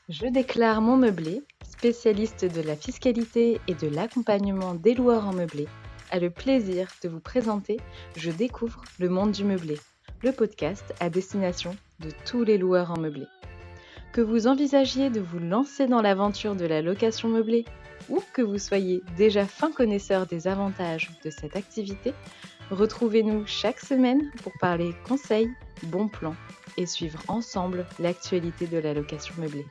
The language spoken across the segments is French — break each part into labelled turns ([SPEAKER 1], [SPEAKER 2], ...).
[SPEAKER 1] Je déclare mon meublé, spécialiste de la fiscalité et de l'accompagnement des loueurs en meublé, a le plaisir de vous présenter Je découvre le monde du meublé, le podcast à destination de tous les loueurs en meublé. Que vous envisagiez de vous lancer dans l'aventure de la location meublée ou que vous soyez déjà fin connaisseur des avantages de cette activité, retrouvez-nous chaque semaine pour parler conseils, bons plans et suivre ensemble l'actualité de la location meublée.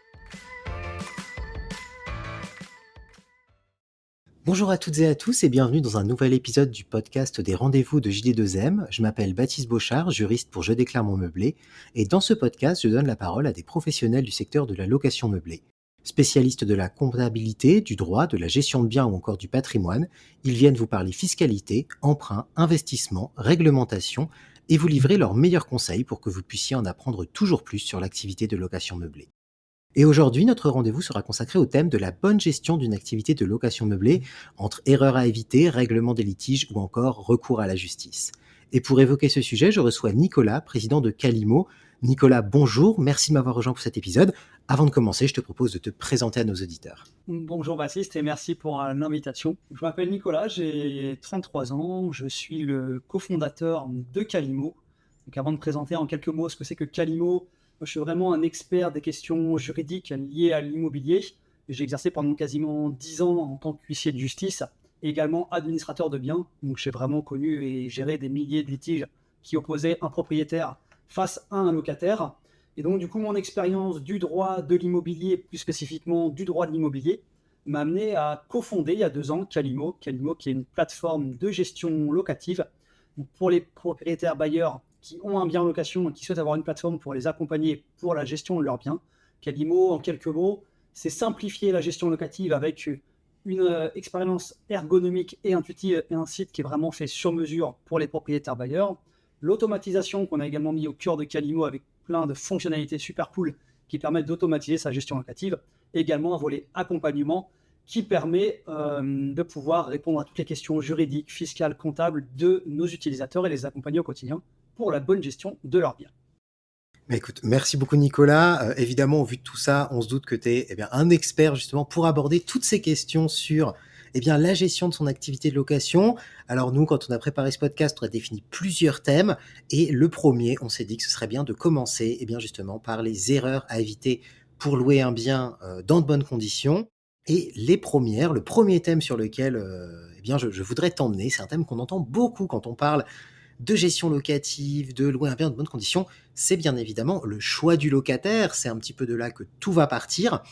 [SPEAKER 2] Bonjour à toutes et à tous et bienvenue dans un nouvel épisode du podcast des rendez-vous de JD2M. Je m'appelle Baptiste Beauchard, juriste pour Je déclare mon meublé, et dans ce podcast, je donne la parole à des professionnels du secteur de la location meublée. Spécialistes de la comptabilité, du droit, de la gestion de biens ou encore du patrimoine, ils viennent vous parler fiscalité, emprunt, investissement, réglementation et vous livrer leurs meilleurs conseils pour que vous puissiez en apprendre toujours plus sur l'activité de location meublée. Et aujourd'hui, notre rendez-vous sera consacré au thème de la bonne gestion d'une activité de location meublée, entre erreurs à éviter, règlement des litiges ou encore recours à la justice. Et pour évoquer ce sujet, je reçois Nicolas, président de Calimo. Nicolas, bonjour, merci de m'avoir rejoint pour cet épisode. Avant de commencer, je te propose de te présenter à nos auditeurs.
[SPEAKER 3] Bonjour Baptiste et merci pour l'invitation. Je m'appelle Nicolas, j'ai 33 ans, je suis le cofondateur de Calimo. Donc avant de présenter en quelques mots ce que c'est que Calimo, moi, je suis vraiment un expert des questions juridiques liées à l'immobilier. J'ai exercé pendant quasiment 10 ans en tant qu'huissier de justice et également administrateur de biens. Donc j'ai vraiment connu et géré des milliers de litiges qui opposaient un propriétaire face à un locataire. Et donc, du coup, mon expérience du droit de l'immobilier, plus spécifiquement du droit de l'immobilier, m'a amené à cofonder il y a 2 ans Calimo. Calimo, qui est une plateforme de gestion locative. Donc, pour les propriétaires bailleurs qui ont un bien en location et qui souhaitent avoir une plateforme pour les accompagner pour la gestion de leurs biens. Calimo, en quelques mots, c'est simplifier la gestion locative avec une expérience ergonomique et intuitive et un site qui est vraiment fait sur mesure pour les propriétaires bailleurs. L'automatisation qu'on a également mis au cœur de Calimo avec plein de fonctionnalités super cool qui permettent d'automatiser sa gestion locative. Également un volet accompagnement qui permet de pouvoir répondre à toutes les questions juridiques, fiscales, comptables de nos utilisateurs et les accompagner au quotidien pour la bonne gestion de leurs biens.
[SPEAKER 2] Mais écoute, merci beaucoup Nicolas. Évidemment, au vu de tout ça, on se doute que tu es un expert justement pour aborder toutes ces questions sur la gestion de son activité de location. Alors nous, quand on a préparé ce podcast, on a défini plusieurs thèmes. Et le premier, on s'est dit que ce serait bien de commencer justement par les erreurs à éviter pour louer un bien dans de bonnes conditions. Et le premier thème sur lequel je voudrais t'emmener, c'est un thème qu'on entend beaucoup quand on parle de gestion locative, de louer un bien de bonnes conditions, c'est bien évidemment le choix du locataire. C'est un petit peu de là que tout va partir.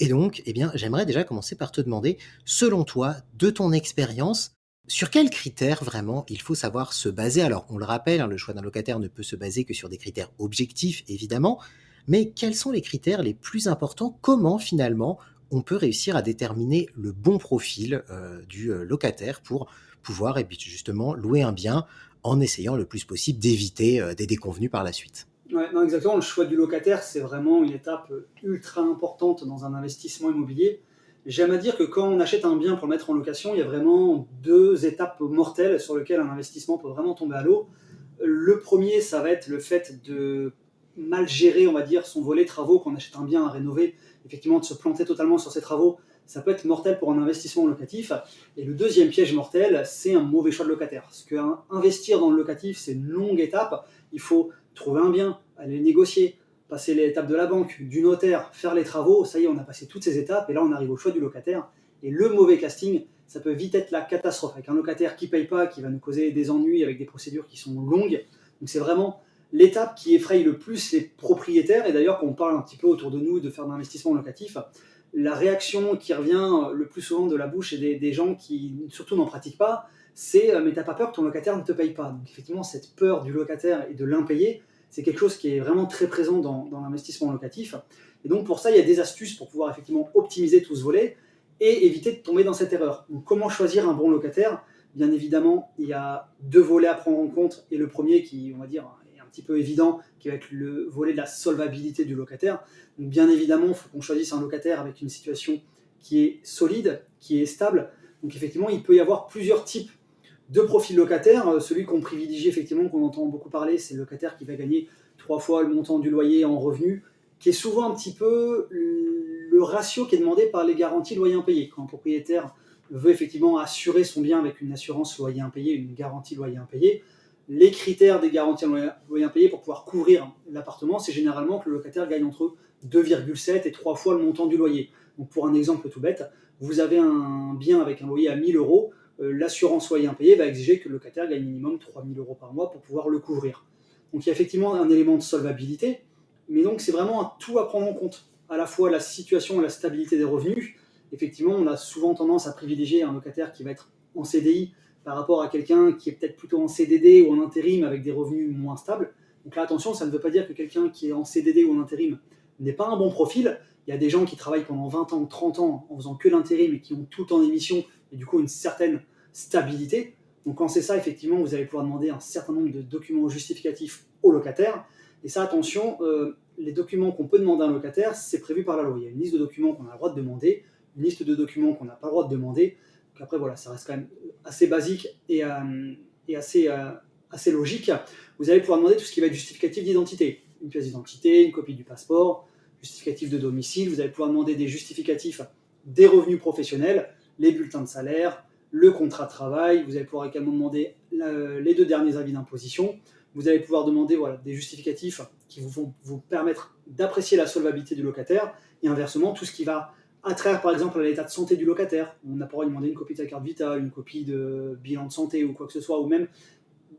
[SPEAKER 2] Et donc, j'aimerais déjà commencer par te demander, selon toi, de ton expérience, sur quels critères vraiment il faut savoir se baser? Alors, on le rappelle, le choix d'un locataire ne peut se baser que sur des critères objectifs, évidemment, mais quels sont les critères les plus importants? Comment, finalement, on peut réussir à déterminer le bon profil du locataire pour pouvoir justement louer un bien en essayant le plus possible d'éviter des déconvenues par la suite?
[SPEAKER 3] Ouais, non, exactement. Le choix du locataire, c'est vraiment une étape ultra importante dans un investissement immobilier. J'aime à dire que quand on achète un bien pour le mettre en location, il y a vraiment 2 étapes mortelles sur lesquelles un investissement peut vraiment tomber à l'eau. Le premier, ça va être le fait de mal gérer, on va dire, son volet travaux. Quand on achète un bien à rénover, effectivement, de se planter totalement sur ses travaux, ça peut être mortel pour un investissement locatif. Et le deuxième piège mortel, c'est un mauvais choix de locataire. Parce qu'investir dans le locatif, c'est une longue étape. Il faut trouver un bien, aller négocier, passer l'étape de la banque, du notaire, faire les travaux. Ça y est, on a passé toutes ces étapes et là, on arrive au choix du locataire. Et le mauvais casting, ça peut vite être la catastrophe, avec un locataire qui ne paye pas, qui va nous causer des ennuis avec des procédures qui sont longues. Donc c'est vraiment l'étape qui effraie le plus les propriétaires. Et d'ailleurs, quand on parle un petit peu autour de nous de faire de l'investissement locatif, la réaction qui revient le plus souvent de la bouche et des gens qui surtout n'en pratiquent pas, c'est « mais t'as pas peur que ton locataire ne te paye pas ?» Donc effectivement, cette peur du locataire et de l'impayé, c'est quelque chose qui est vraiment très présent dans l'investissement locatif. Et donc pour ça, il y a des astuces pour pouvoir effectivement optimiser tout ce volet et éviter de tomber dans cette erreur. Donc comment choisir un bon locataire? Bien évidemment, il y a 2 volets à prendre en compte, et le premier qui, on va dire, est un petit peu évident, qui va être le volet de la solvabilité du locataire. Donc bien évidemment, il faut qu'on choisisse un locataire avec une situation qui est solide, qui est stable. Donc effectivement, il peut y avoir plusieurs types de profils locataires. Celui qu'on privilégie, effectivement, qu'on entend beaucoup parler, c'est le locataire qui va gagner 3 fois le montant du loyer en revenus, qui est souvent un petit peu le ratio qui est demandé par les garanties loyer impayé. Quand un propriétaire veut effectivement assurer son bien avec une assurance loyer impayé, une garantie loyer impayé, les critères des garanties loyer impayé pour pouvoir couvrir l'appartement, c'est généralement que le locataire gagne entre 2,7 et 3 fois le montant du loyer. Donc pour un exemple tout bête, vous avez un bien avec un loyer à 1 000 euros, l'assurance loyer impayé va exiger que le locataire gagne minimum 3 000 euros par mois pour pouvoir le couvrir. Donc il y a effectivement un élément de solvabilité, mais donc c'est vraiment un tout à prendre en compte, à la fois la situation et la stabilité des revenus. Effectivement, on a souvent tendance à privilégier un locataire qui va être en CDI par rapport à quelqu'un qui est peut-être plutôt en CDD ou en intérim avec des revenus moins stables. Donc là, attention, ça ne veut pas dire que quelqu'un qui est en CDD ou en intérim n'est pas un bon profil. Il y a des gens qui travaillent pendant 20 ans, 30 ans en faisant que l'intérim et qui ont tout en émission et du coup une certaine stabilité. Donc quand c'est ça, effectivement, vous allez pouvoir demander un certain nombre de documents justificatifs au locataire. Et ça, attention, les documents qu'on peut demander à un locataire, c'est prévu par la loi. Il y a une liste de documents qu'on a le droit de demander, une liste de documents qu'on n'a pas le droit de demander. Donc après, voilà, ça reste quand même assez basique et assez logique. Vous allez pouvoir demander tout ce qui va être justificatif d'identité. Une pièce d'identité, une copie du passeport, justificatif de domicile. Vous allez pouvoir demander des justificatifs des revenus professionnels, les bulletins de salaire, le contrat de travail. Vous allez pouvoir également demander les 2 derniers avis d'imposition. Vous allez pouvoir demander des justificatifs qui vont vous permettre d'apprécier la solvabilité du locataire et inversement, tout ce qui va attraire par exemple à l'état de santé du locataire. On n'a pas le droit de demander une copie de sa carte vitale, une copie de bilan de santé ou quoi que ce soit, ou même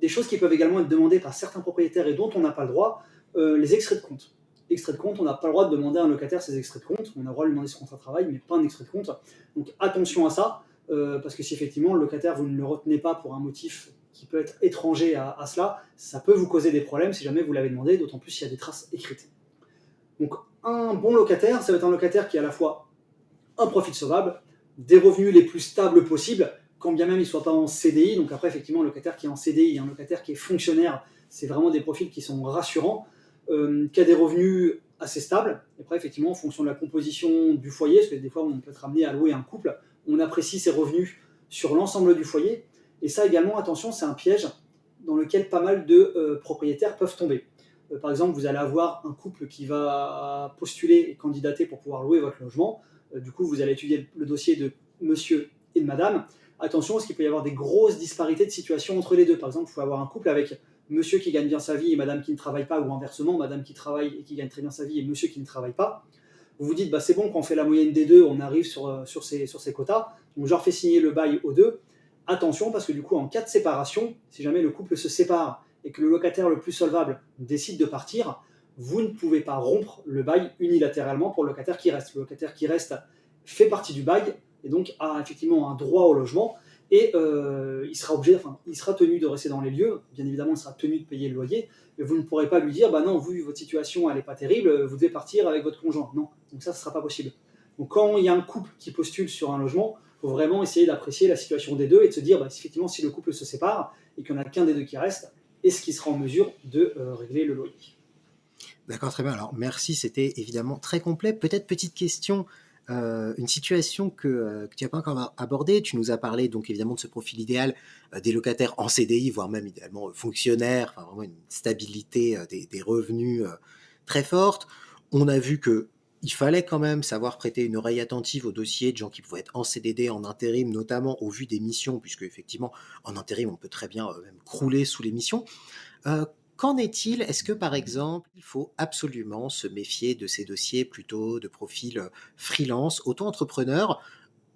[SPEAKER 3] des choses qui peuvent également être demandées par certains propriétaires et dont on n'a pas le droit, les extraits de compte. Extrait de compte, on n'a pas le droit de demander à un locataire ses extraits de compte, on a le droit de lui demander son contrat de travail, mais pas un extrait de compte. Donc attention à ça, parce que si effectivement le locataire, vous ne le retenez pas pour un motif qui peut être étranger à cela, ça peut vous causer des problèmes si jamais vous l'avez demandé, d'autant plus s'il y a des traces écrites. Donc un bon locataire, ça va être un locataire qui a à la fois un profil sauvable, des revenus les plus stables possibles, quand bien même il ne soit pas en CDI. Donc après, effectivement, un locataire qui est en CDI et un locataire qui est fonctionnaire, c'est vraiment des profils qui sont rassurants, qui a des revenus assez stables. Et après, effectivement, en fonction de la composition du foyer, parce que des fois, on peut être amené à louer un couple, on apprécie ses revenus sur l'ensemble du foyer. Et ça également, attention, c'est un piège dans lequel pas mal de propriétaires peuvent tomber. Par exemple, vous allez avoir un couple qui va postuler et candidater pour pouvoir louer votre logement. Du coup, vous allez étudier le dossier de monsieur et de madame. Attention, parce qu'il peut y avoir des grosses disparités de situation entre les deux. Par exemple, il faut avoir un couple avec monsieur qui gagne bien sa vie et madame qui ne travaille pas, ou inversement, madame qui travaille et qui gagne très bien sa vie et monsieur qui ne travaille pas. Vous vous dites, c'est bon, quand on fait la moyenne des deux, on arrive sur ces quotas. Donc, je leur fais signer le bail aux deux. Attention, parce que du coup, en cas de séparation, si jamais le couple se sépare et que le locataire le plus solvable décide de partir, vous ne pouvez pas rompre le bail unilatéralement pour le locataire qui reste. Le locataire qui reste fait partie du bail et donc a effectivement un droit au logement et il sera tenu de rester dans les lieux. Bien évidemment, il sera tenu de payer le loyer, mais vous ne pourrez pas lui dire non, vu votre situation, elle n'est pas terrible, vous devez partir avec votre conjoint. Non, donc ça ne sera pas possible. Donc quand il y a un couple qui postule sur un logement, il faut vraiment essayer d'apprécier la situation des deux et de se dire effectivement, si le couple se sépare et qu'il n'y en a qu'un des deux qui reste, est-ce qu'il sera en mesure de régler le loyer?
[SPEAKER 2] D'accord, très bien. Alors merci, c'était évidemment très complet. Peut-être petite question, une situation que tu n'as pas encore abordée. Tu nous as parlé donc évidemment de ce profil idéal, des locataires en CDI, voire même idéalement fonctionnaires, enfin vraiment une stabilité des revenus très forte. On a vu que il fallait quand même savoir prêter une oreille attentive aux dossiers de gens qui pouvaient être en CDD, en intérim, notamment au vu des missions, puisque effectivement en intérim on peut très bien même crouler sous les missions. Qu'en est-il? Est-ce que, par exemple, il faut absolument se méfier de ces dossiers plutôt de profils freelance, auto-entrepreneur,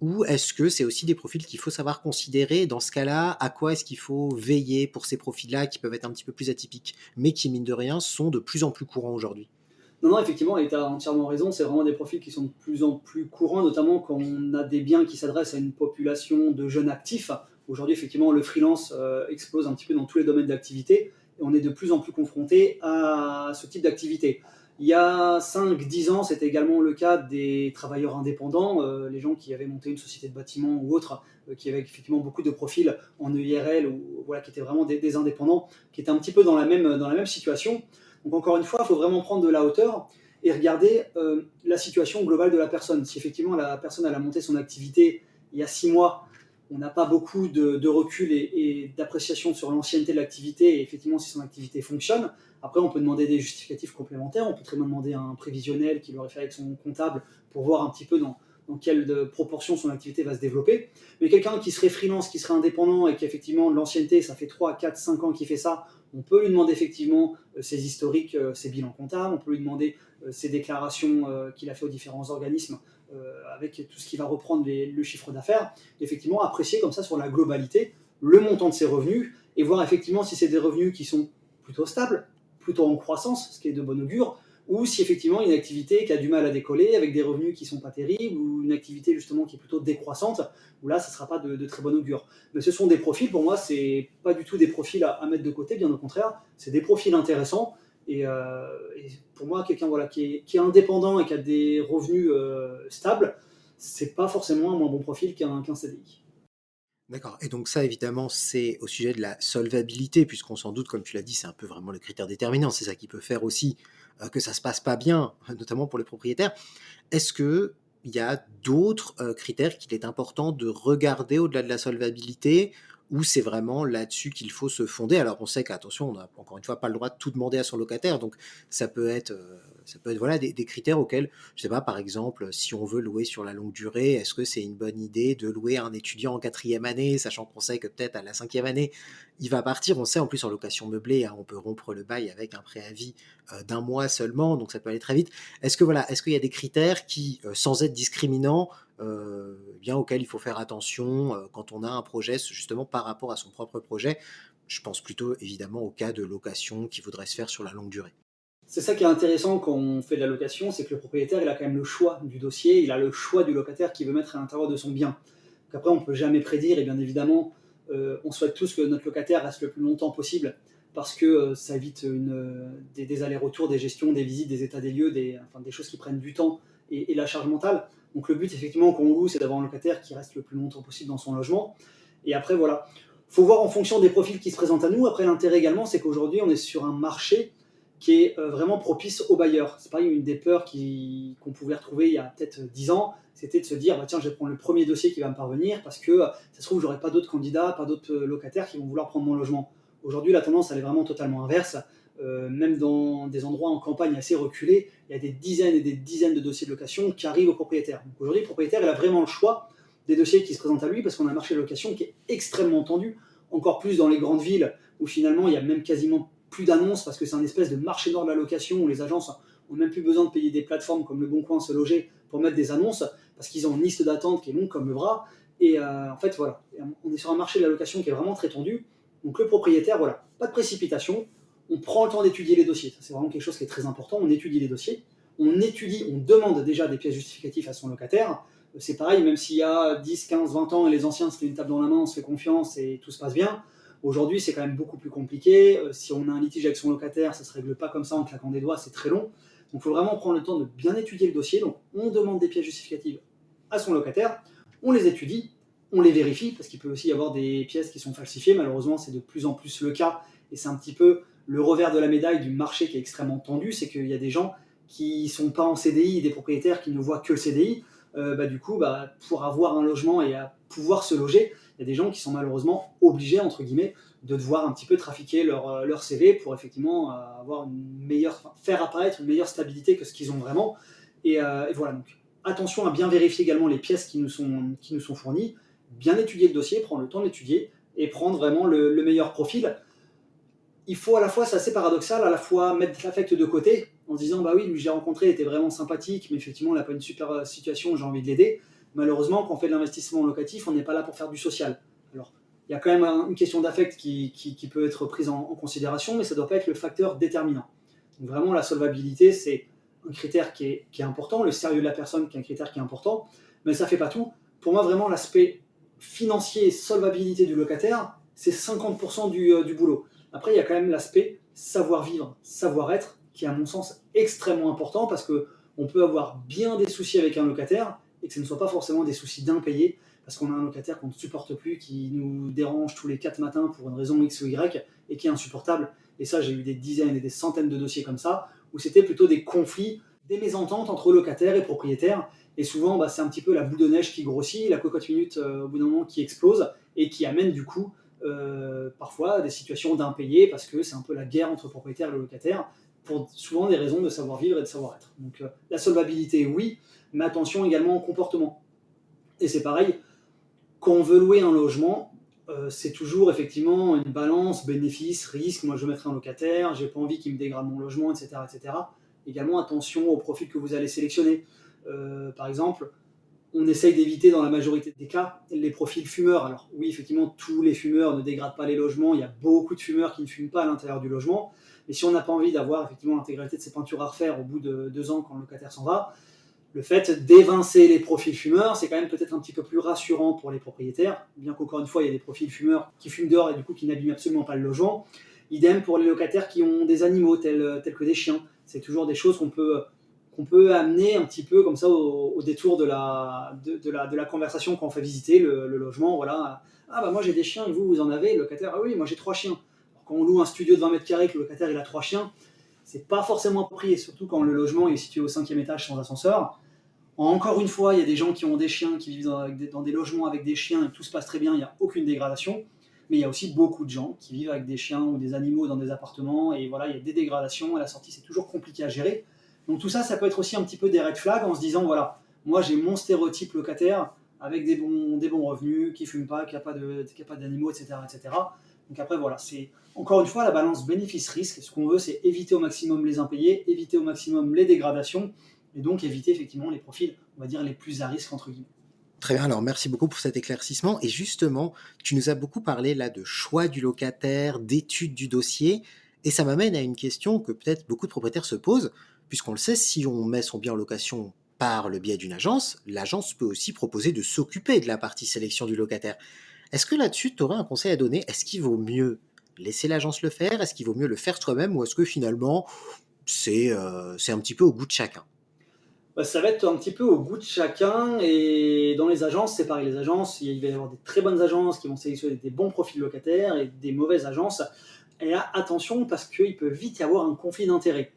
[SPEAKER 2] ou est-ce que c'est aussi des profils qu'il faut savoir considérer? Dans ce cas-là, à quoi est-ce qu'il faut veiller pour ces profils-là qui peuvent être un petit peu plus atypiques, mais qui, mine de rien, sont de plus en plus courants aujourd'hui?
[SPEAKER 3] Non, effectivement, et tu as entièrement raison, c'est vraiment des profils qui sont de plus en plus courants, notamment quand on a des biens qui s'adressent à une population de jeunes actifs. Aujourd'hui, effectivement, le freelance explose un petit peu dans tous les domaines d'activité, et on est de plus en plus confronté à ce type d'activité. Il y a 5-10 ans, c'était également le cas des travailleurs indépendants, les gens qui avaient monté une société de bâtiment ou autre, qui avaient effectivement beaucoup de profils en EIRL, ou qui étaient vraiment des indépendants, qui étaient un petit peu dans la même situation. Donc encore une fois, il faut vraiment prendre de la hauteur et regarder la situation globale de la personne. Si effectivement la personne elle a monté son activité il y a 6 mois on n'a pas beaucoup de recul et d'appréciation sur l'ancienneté de l'activité et effectivement si son activité fonctionne. Après, on peut demander des justificatifs complémentaires, on peut très bien demander un prévisionnel qui l'aurait fait avec son comptable pour voir un petit peu dans quelle proportion son activité va se développer. Mais quelqu'un qui serait freelance, qui serait indépendant et qui effectivement de l'ancienneté, ça fait 3, 4, 5 ans qu'il fait ça, on peut lui demander effectivement ses historiques, ses bilans comptables, on peut lui demander ses déclarations qu'il a fait aux différents organismes avec tout ce qui va reprendre le chiffre d'affaires, et effectivement apprécier comme ça sur la globalité le montant de ses revenus et voir effectivement si c'est des revenus qui sont plutôt stables, plutôt en croissance, ce qui est de bon augure, ou si effectivement il y a une activité qui a du mal à décoller avec des revenus qui ne sont pas terribles, ou une activité justement qui est plutôt décroissante, où là ça ne sera pas de très bon augure. Mais ce sont des profils, pour moi, c'est pas du tout des profils à mettre de côté, bien au contraire, c'est des profils intéressants. Et pour moi, quelqu'un voilà, qui est indépendant et qui a des revenus stables, c'est pas forcément un moins bon profil qu'un CDI.
[SPEAKER 2] D'accord. Et donc ça, évidemment, c'est au sujet de la solvabilité, puisqu'on s'en doute, comme tu l'as dit, c'est un peu vraiment le critère déterminant. C'est ça qui peut faire aussi que ça se passe pas bien, notamment pour les propriétaires. Est-ce que il y a d'autres critères qu'il est important de regarder au-delà de la solvabilité, ou c'est vraiment là-dessus qu'il faut se fonder? Alors on sait qu'attention, on n'a encore une fois pas le droit de tout demander à son locataire, donc ça peut être voilà, des critères auxquels, je sais pas, par exemple, si on veut louer sur la longue durée, est-ce que c'est une bonne idée de louer à un étudiant en quatrième année, sachant qu'on sait que peut-être à la cinquième année, il va partir. On sait en plus en location meublée, hein, on peut rompre le bail avec un préavis d'un mois seulement, donc ça peut aller très vite. Est-ce que voilà, est-ce qu'il y a des critères qui, sans être discriminants, bien auxquels il faut faire attention quand on a un projet, justement par rapport à son propre projet? Je pense plutôt évidemment au cas de location qui voudrait se faire sur la longue durée.
[SPEAKER 3] C'est ça qui est intéressant quand on fait de la location, c'est que le propriétaire, il a quand même le choix du dossier, il a le choix du locataire qui veut mettre à l'intérieur de son bien. Donc après, on ne peut jamais prédire, et bien évidemment, on souhaite tous que notre locataire reste le plus longtemps possible, parce que ça évite des allers-retours, des gestions, des visites, des états des lieux, enfin, des choses qui prennent du temps et la charge mentale. Donc le but, effectivement, quand on loue, c'est d'avoir un locataire qui reste le plus longtemps possible dans son logement. Et après, voilà. Il faut voir en fonction des profils qui se présentent à nous. Après, l'intérêt également, c'est qu'aujourd'hui, on est sur un marché qui est vraiment propice aux bailleurs. C'est pas une des peurs qu'on pouvait retrouver il y a peut-être 10 ans, c'était de se dire, bah, tiens, je vais prendre le premier dossier qui va me parvenir parce que ça se trouve, j'aurai pas d'autres candidats, pas d'autres locataires qui vont vouloir prendre mon logement. Aujourd'hui, la tendance, elle est vraiment totalement inverse. Même dans des endroits en campagne assez reculés, il y a des dizaines et des dizaines de dossiers de location qui arrivent au propriétaire. Donc aujourd'hui, le propriétaire, il a vraiment le choix des dossiers qui se présentent à lui parce qu'on a un marché de location qui est extrêmement tendu, encore plus dans les grandes villes où finalement, il y a même quasiment plus d'annonces parce que c'est un espèce de marché noir de la location où les agences ont même plus besoin de payer des plateformes comme Le Bon Coin, Se Loger pour mettre des annonces parce qu'ils ont une liste d'attente qui est longue comme le bras. Et en fait, voilà, on est sur un marché de la location qui est vraiment très tendu. Donc le propriétaire, voilà, pas de précipitation. On prend le temps d'étudier les dossiers. Ça, c'est vraiment quelque chose qui est très important. On étudie les dossiers. On demande déjà des pièces justificatives à son locataire. C'est pareil, même s'il y a 10, 15, 20 ans et les anciens, c'était une table dans la main, on se fait confiance et tout se passe bien. Aujourd'hui, c'est quand même beaucoup plus compliqué. Si on a un litige avec son locataire, ça ne se règle pas comme ça en claquant des doigts, c'est très long. Donc il faut vraiment prendre le temps de bien étudier le dossier. Donc on demande des pièces justificatives à son locataire, on les étudie, on les vérifie, parce qu'il peut aussi y avoir des pièces qui sont falsifiées. Malheureusement, c'est de plus en plus le cas. Et c'est un petit peu le revers de la médaille du marché qui est extrêmement tendu, c'est qu'il y a des gens qui ne sont pas en CDI, des propriétaires qui ne voient que le CDI. Du coup, pour avoir un logement et à pouvoir se loger, il y a des gens qui sont malheureusement obligés, entre guillemets, de devoir un petit peu trafiquer leur CV pour effectivement faire apparaître une meilleure stabilité que ce qu'ils ont vraiment. Et voilà, donc attention à bien vérifier également les pièces qui nous sont fournies, bien étudier le dossier, prendre le temps d'étudier et prendre vraiment le meilleur profil. Il faut à la fois, c'est assez paradoxal, à la fois mettre l'affect de côté en se disant bah oui, lui je l'ai rencontré, il était vraiment sympathique, mais effectivement il n'a pas une super situation, j'ai envie de l'aider. Malheureusement, quand on fait de l'investissement locatif, on n'est pas là pour faire du social. Alors, il y a quand même une question d'affect qui peut être prise en considération, mais ça ne doit pas être le facteur déterminant. Donc vraiment, la solvabilité, c'est un critère qui est important, le sérieux de la personne qui est un critère qui est important, mais ça ne fait pas tout. Pour moi, vraiment, l'aspect financier et solvabilité du locataire, c'est 50% du boulot. Après, il y a quand même l'aspect savoir-vivre, savoir-être, qui est à mon sens extrêmement important parce qu'on peut avoir bien des soucis avec un locataire et que ce ne soit pas forcément des soucis d'impayés parce qu'on a un locataire qu'on ne supporte plus, qui nous dérange tous les 4 matins pour une raison X ou Y et qui est insupportable. Et ça, j'ai eu des dizaines et des centaines de dossiers comme ça où c'était plutôt des conflits des mésententes entre locataires et propriétaires. Et souvent, c'est un petit peu la boule de neige qui grossit, la cocotte minute au bout d'un moment qui explose et qui amène du coup parfois des situations d'impayés parce que c'est un peu la guerre entre propriétaires et locataires pour souvent des raisons de savoir-vivre et de savoir-être. Donc la solvabilité, oui, mais attention également au comportement. Et c'est pareil, quand on veut louer un logement, c'est toujours effectivement une balance bénéfice-risque. Moi, je mettrai un locataire, j'ai pas envie qu'il me dégrade mon logement, etc., etc. Également, attention au profil que vous allez sélectionner. Par exemple, on essaye d'éviter dans la majorité des cas les profils fumeurs. Alors oui, effectivement, tous les fumeurs ne dégradent pas les logements. Il y a beaucoup de fumeurs qui ne fument pas à l'intérieur du logement. Mais si on n'a pas envie d'avoir effectivement l'intégralité de ses peintures à refaire au bout de 2 ans quand le locataire s'en va, le fait d'évincer les profils fumeurs, c'est quand même peut-être un petit peu plus rassurant pour les propriétaires, bien qu'encore une fois, il y a des profils fumeurs qui fument dehors et du coup qui n'abîment absolument pas le logement. Idem pour les locataires qui ont des animaux tels que des chiens. C'est toujours des choses qu'on peut amener un petit peu comme ça au détour de la conversation quand on fait visiter le logement. Voilà. Ah moi j'ai des chiens et vous en avez, le locataire. Ah oui, moi j'ai 3 chiens. Alors, quand on loue un studio de 20 mètres carrés que le locataire il a 3 chiens, c'est pas forcément approprié, surtout quand le logement est situé au 5e étage sans ascenseur. Encore une fois, il y a des gens qui ont des chiens, qui vivent dans des logements avec des chiens et tout se passe très bien, il n'y a aucune dégradation. Mais il y a aussi beaucoup de gens qui vivent avec des chiens ou des animaux dans des appartements et voilà, il y a des dégradations, à la sortie c'est toujours compliqué à gérer. Donc tout ça, ça peut être aussi un petit peu des red flags en se disant voilà, moi j'ai mon stéréotype locataire avec des bons revenus, qui ne fume pas, qui n'a pas d'animaux, etc., etc. Donc après voilà, c'est encore une fois la balance bénéfice-risque. Ce qu'on veut, c'est éviter au maximum les impayés, éviter au maximum les dégradations et donc éviter effectivement les profils, on va dire, les plus à risque entre guillemets.
[SPEAKER 2] Très bien, alors merci beaucoup pour cet éclaircissement. Et justement, tu nous as beaucoup parlé là de choix du locataire, d'étude du dossier, et ça m'amène à une question que peut-être beaucoup de propriétaires se posent, puisqu'on le sait, si on met son bien en location par le biais d'une agence, l'agence peut aussi proposer de s'occuper de la partie sélection du locataire. Est-ce que là-dessus, tu aurais un conseil à donner? Est-ce qu'il vaut mieux laisser l'agence le faire? Est-ce qu'il vaut mieux le faire soi-même? Ou est-ce que finalement, c'est un petit peu au goût de chacun?
[SPEAKER 3] Ça va être un petit peu au goût de chacun et dans les agences, c'est pareil. Les agences, il va y avoir des très bonnes agences qui vont sélectionner des bons profils locataires et des mauvaises agences. Et là, attention parce qu'il peut vite y avoir un conflit d'intérêts.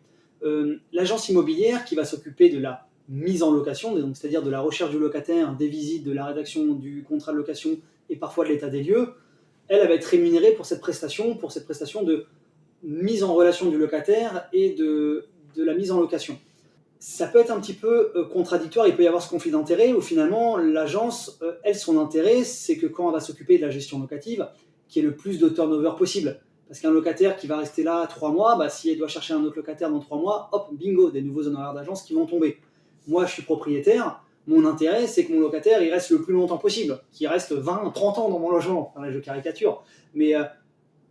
[SPEAKER 3] L'agence immobilière qui va s'occuper de la mise en location, donc c'est-à-dire de la recherche du locataire, des visites, de la rédaction du contrat de location et parfois de l'état des lieux, elle va être rémunérée pour cette prestation de mise en relation du locataire et de la mise en location. Ça peut être un petit peu contradictoire, il peut y avoir ce conflit d'intérêts où finalement l'agence, elle, son intérêt, c'est que quand elle va s'occuper de la gestion locative, qu'il y ait le plus de turnover possible. Parce qu'un locataire qui va rester là 3 mois, si elle doit chercher un autre locataire dans 3 mois, hop, bingo, des nouveaux honoraires d'agence qui vont tomber. Moi, je suis propriétaire, mon intérêt, c'est que mon locataire, il reste le plus longtemps possible, qu'il reste 20, 30 ans dans mon logement. Enfin, là, je caricature. Mais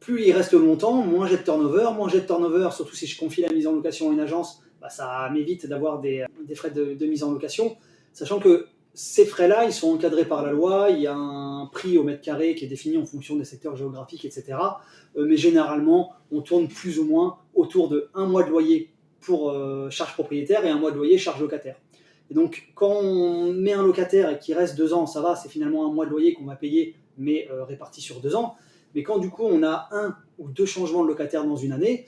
[SPEAKER 3] plus il reste longtemps, moins j'ai de turnover, surtout si je confie la mise en location à une agence, ça m'évite d'avoir des frais de mise en location, sachant que ces frais-là, ils sont encadrés par la loi, il y a un prix au mètre carré qui est défini en fonction des secteurs géographiques, etc. Mais généralement, on tourne plus ou moins autour de 1 mois de loyer pour charge propriétaire et 1 mois de loyer charge locataire. Et donc, quand on met un locataire et qu'il reste 2 ans, ça va, c'est finalement 1 mois de loyer qu'on va payer, mais réparti sur 2 ans. Mais quand du coup on a 1 ou 2 changements de locataire dans une année,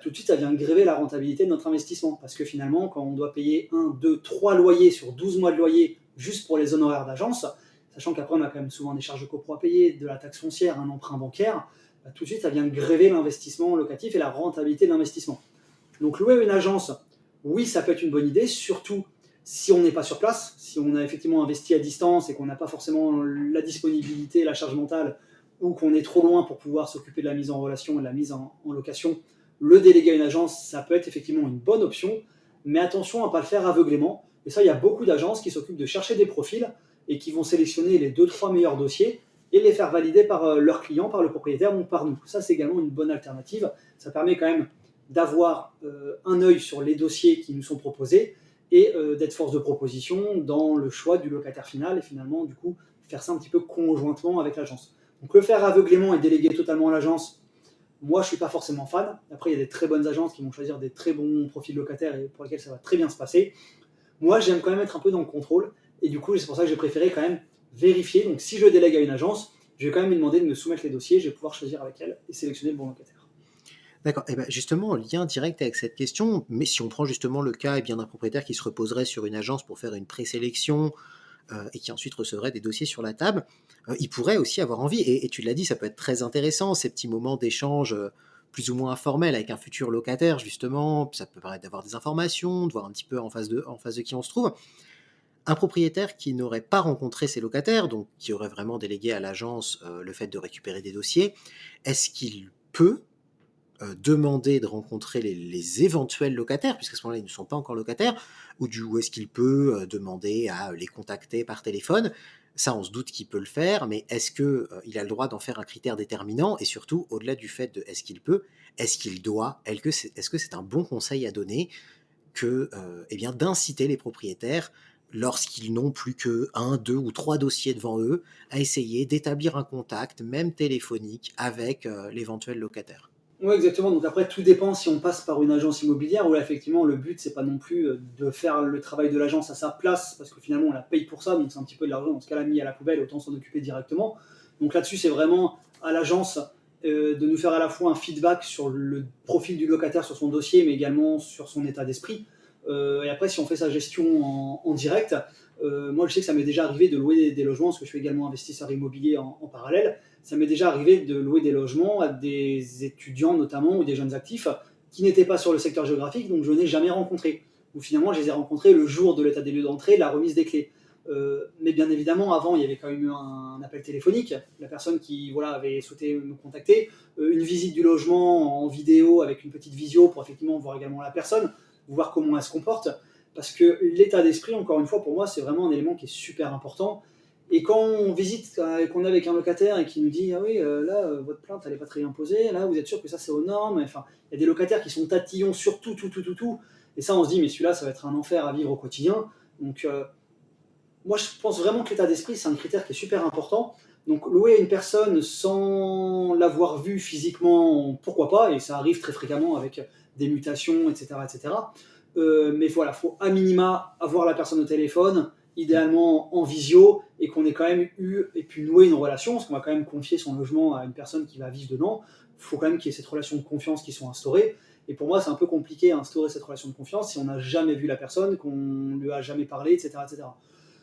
[SPEAKER 3] tout de suite ça vient gréver la rentabilité de notre investissement. Parce que finalement, quand on doit payer 1, 2, 3 loyers sur 12 mois de loyer juste pour les honoraires d'agence, sachant qu'après on a quand même souvent des charges de copro à payer, de la taxe foncière, un emprunt bancaire, tout de suite ça vient gréver l'investissement locatif et la rentabilité de l'investissement. Donc louer une agence, oui ça peut être une bonne idée, surtout si on n'est pas sur place, si on a effectivement investi à distance et qu'on n'a pas forcément la disponibilité, la charge mentale, ou qu'on est trop loin pour pouvoir s'occuper de la mise en relation et de la mise en location, le déléguer à une agence, ça peut être effectivement une bonne option, mais attention à ne pas le faire aveuglément. Et ça, il y a beaucoup d'agences qui s'occupent de chercher des profils et qui vont sélectionner les 2-3 meilleurs dossiers et les faire valider par leurs clients, par le propriétaire ou par nous. Ça, c'est également une bonne alternative. Ça permet quand même d'avoir un œil sur les dossiers qui nous sont proposés et d'être force de proposition dans le choix du locataire final et finalement, du coup, faire ça un petit peu conjointement avec l'agence. Donc le faire aveuglément et déléguer totalement à l'agence, moi je ne suis pas forcément fan. Après il y a des très bonnes agences qui vont choisir des très bons profils locataires et pour lesquels ça va très bien se passer. Moi j'aime quand même être un peu dans le contrôle et du coup c'est pour ça que j'ai préféré quand même vérifier. Donc si je délègue à une agence, je vais quand même lui demander de me soumettre les dossiers, je vais pouvoir choisir avec elle et sélectionner le bon locataire.
[SPEAKER 2] D'accord. Et ben justement, en lien direct avec cette question, mais si on prend justement le cas d'un propriétaire qui se reposerait sur une agence pour faire une présélection, et qui ensuite recevrait des dossiers sur la table, il pourrait aussi avoir envie, et tu l'as dit, ça peut être très intéressant, ces petits moments d'échange, plus ou moins informels avec un futur locataire justement. Ça peut permettre d'avoir des informations, de voir un petit peu en face de qui on se trouve. Un propriétaire qui n'aurait pas rencontré ses locataires, donc qui aurait vraiment délégué à l'agence, le fait de récupérer des dossiers, est-ce qu'il peut demander de rencontrer les éventuels locataires, puisqu'à ce moment-là, ils ne sont pas encore locataires, ou est-ce qu'il peut demander à les contacter par téléphone? Ça, on se doute qu'il peut le faire, mais est-ce que il a le droit d'en faire un critère déterminant? Et surtout, au-delà du fait de est-ce qu'il peut, est-ce qu'il doit? Est-ce que c'est un bon conseil à donner que d'inciter les propriétaires, lorsqu'ils n'ont plus que un, 2 ou 3 dossiers devant eux, à essayer d'établir un contact, même téléphonique, avec l'éventuel locataire?
[SPEAKER 3] Oui, exactement. Donc après, tout dépend si on passe par une agence immobilière, où là, effectivement, le but, c'est pas non plus de faire le travail de l'agence à sa place, parce que finalement, on la paye pour ça, donc c'est un petit peu de l'argent, dans ce cas-là, mis à la poubelle, autant s'en occuper directement. Donc là-dessus, c'est vraiment à l'agence de nous faire à la fois un feedback sur le profil du locataire, sur son dossier, mais également sur son état d'esprit. Et après, si on fait sa gestion en direct, moi, je sais que ça m'est déjà arrivé de louer des logements, parce que je suis également investisseur immobilier en parallèle. Ça m'est déjà arrivé de louer des logements à des étudiants notamment ou des jeunes actifs qui n'étaient pas sur le secteur géographique, donc je n'ai jamais rencontré. Ou finalement, je les ai rencontrés le jour de l'état des lieux d'entrée, la remise des clés. Mais bien évidemment, avant, il y avait quand même eu un appel téléphonique. La personne qui avait souhaité me contacter, une visite du logement en vidéo avec une petite visio pour effectivement voir également la personne, voir comment elle se comporte. Parce que l'état d'esprit, encore une fois, pour moi, c'est vraiment un élément qui est super important. Et quand on visite, qu'on est avec un locataire et qui nous dit: ah oui, là, votre plainte, elle n'est pas très bien posée, là, vous êtes sûr que ça, c'est aux normes? Enfin, il y a des locataires qui sont tatillons sur tout, tout, tout, tout, tout. Et ça, on se dit: mais celui-là, ça va être un enfer à vivre au quotidien. Donc, moi, je pense vraiment que l'état d'esprit, c'est un critère qui est super important. Donc, louer à une personne sans l'avoir vue physiquement, pourquoi pas? Et ça arrive très fréquemment avec des mutations, etc., etc. Mais voilà, il faut à minima avoir la personne au téléphone, idéalement en visio, et qu'on ait quand même eu et pu nouer une relation, parce qu'on va quand même confier son logement à une personne qui va vivre dedans. Il faut quand même qu'il y ait cette relation de confiance qui soit instaurée. Et pour moi, c'est un peu compliqué à instaurer cette relation de confiance si on n'a jamais vu la personne, qu'on ne lui a jamais parlé, etc., etc.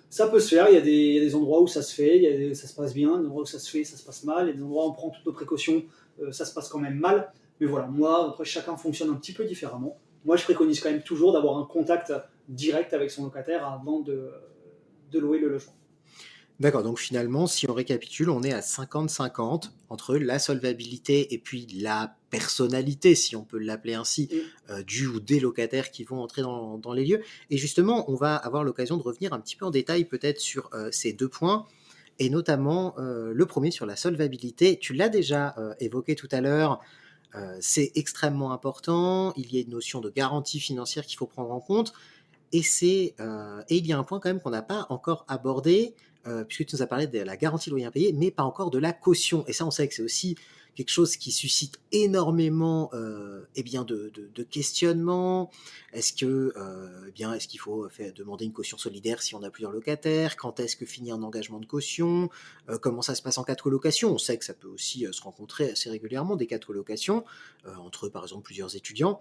[SPEAKER 3] Ça peut se faire, il y a des endroits où ça se fait, ça se passe bien, des endroits où ça se fait, ça se passe mal, il y a des endroits où on prend toutes nos précautions, ça se passe quand même mal. Mais voilà, moi, après, chacun fonctionne un petit peu différemment. Moi, je préconise quand même toujours d'avoir un contact direct avec son locataire avant de louer le logement.
[SPEAKER 2] D'accord, donc finalement, si on récapitule, on est à 50-50 entre la solvabilité et puis la personnalité, si on peut l'appeler ainsi,
[SPEAKER 3] Mm.
[SPEAKER 2] du ou des locataires qui vont entrer dans les lieux. Et justement, on va avoir l'occasion de revenir un petit peu en détail peut-être sur ces 2 points, et notamment le premier sur la solvabilité. Tu l'as déjà évoqué tout à l'heure, c'est extrêmement important. Il y a une notion de garantie financière qu'il faut prendre en compte. Et il y a un point quand même qu'on n'a pas encore abordé, puisque tu nous as parlé de la garantie loyer impayé, mais pas encore de la caution. Et ça, on sait que c'est aussi quelque chose qui suscite énormément de questionnements. Est-ce qu'il faut demander une caution solidaire si on a plusieurs locataires? Quand est-ce que finit un engagement de caution? Comment ça se passe en cas de colocation? On sait que ça peut aussi se rencontrer assez régulièrement, des cas de colocation, entre par exemple plusieurs étudiants.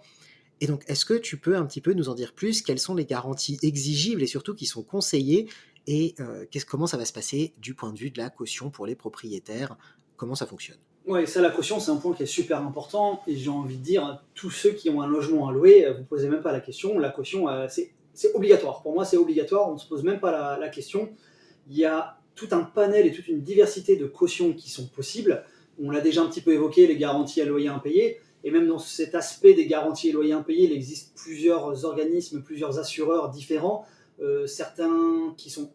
[SPEAKER 2] Et donc, est-ce que tu peux un petit peu nous en dire plus? Quelles sont les garanties exigibles et surtout qui sont conseillées? Et comment ça va se passer du point de vue de la caution pour les propriétaires? Comment ça fonctionne?
[SPEAKER 3] Ouais, ça, la caution, c'est un point qui est super important. Et j'ai envie de dire, tous ceux qui ont un logement à louer, vous ne posez même pas la question. La caution, c'est obligatoire. Pour moi, c'est obligatoire. On ne se pose même pas la question. Il y a tout un panel et toute une diversité de cautions qui sont possibles. On l'a déjà un petit peu évoqué, les garanties à loyer impayé. Et même dans cet aspect des garanties à loyer impayé, il existe plusieurs organismes, plusieurs assureurs différents. Certains qui sont,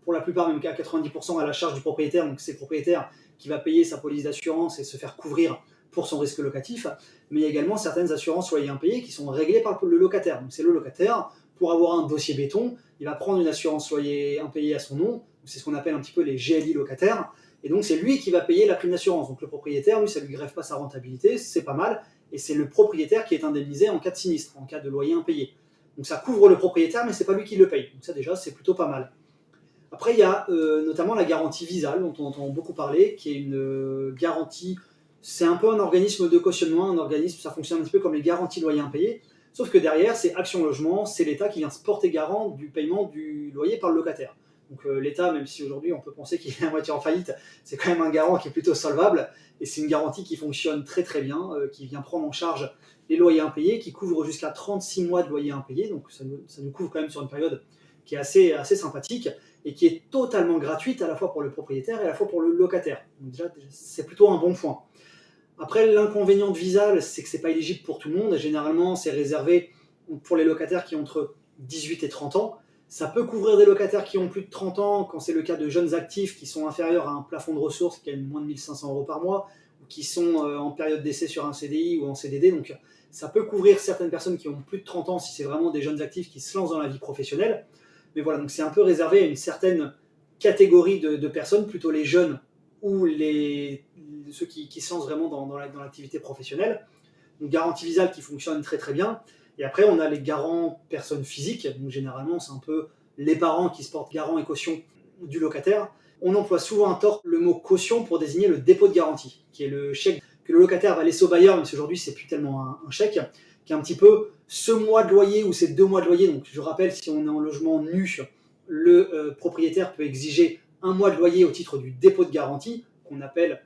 [SPEAKER 3] pour la plupart, même qu'à 90% à la charge du propriétaire. Donc c'est le propriétaire qui va payer sa police d'assurance et se faire couvrir pour son risque locatif. Mais il y a également certaines assurances loyer impayé qui sont réglées par le locataire. Donc c'est le locataire, pour avoir un dossier béton, il va prendre une assurance loyer impayé à son nom. C'est ce qu'on appelle un petit peu les GLI locataires. Et donc c'est lui qui va payer la prime d'assurance. Donc le propriétaire, lui, ça ne lui grève pas sa rentabilité, c'est pas mal. Et c'est le propriétaire qui est indemnisé en cas de sinistre, en cas de loyer impayé. Donc ça couvre le propriétaire, mais c'est pas lui qui le paye. Donc ça déjà, c'est plutôt pas mal. Après, il y a notamment la garantie Visa, dont on entend beaucoup parler, qui est une garantie C'est un peu un organisme de cautionnement, un organisme, ça fonctionne un petit peu comme les garanties loyers impayés, sauf que derrière, c'est Action Logement, c'est l'État qui vient se porter garant du paiement du loyer par le locataire. Donc l'État, même si aujourd'hui on peut penser qu'il est à moitié en faillite, c'est quand même un garant qui est plutôt solvable, et c'est une garantie qui fonctionne très très bien, qui vient prendre en charge les loyers impayés, qui couvre jusqu'à 36 mois de loyers impayés, donc ça nous couvre quand même sur une période qui est assez sympathique, et qui est totalement gratuite à la fois pour le propriétaire et à la fois pour le locataire. Donc déjà, c'est plutôt un bon point. Après, l'inconvénient de Visal, c'est que c'est pas éligible pour tout le monde. Généralement, c'est réservé pour les locataires qui ont entre 18 et 30 ans. Ça peut couvrir des locataires qui ont plus de 30 ans, quand c'est le cas de jeunes actifs qui sont inférieurs à un plafond de ressources qui gagnent moins de 1 500 € par mois, ou qui sont en période d'essai sur un CDI ou en CDD. Donc, ça peut couvrir certaines personnes qui ont plus de 30 ans si c'est vraiment des jeunes actifs qui se lancent dans la vie professionnelle. Mais voilà, donc c'est un peu réservé à une certaine catégorie de personnes, plutôt les jeunes ou ceux qui se lancent vraiment dans l'activité professionnelle. Donc garantie Visal qui fonctionne très très bien. Et après, on a les garants personnes physiques. Donc généralement, c'est un peu les parents qui se portent garant et caution du locataire. On emploie souvent à tort le mot caution pour désigner le dépôt de garantie, qui est le chèque que le locataire va laisser au bailleur, mais aujourd'hui, c'est plus tellement un chèque, qui est un petit peu ce mois de loyer ou ces 2 mois de loyer. Donc je rappelle, si on est en logement nu, le propriétaire peut exiger 1 mois de loyer au titre du dépôt de garantie, qu'on appelle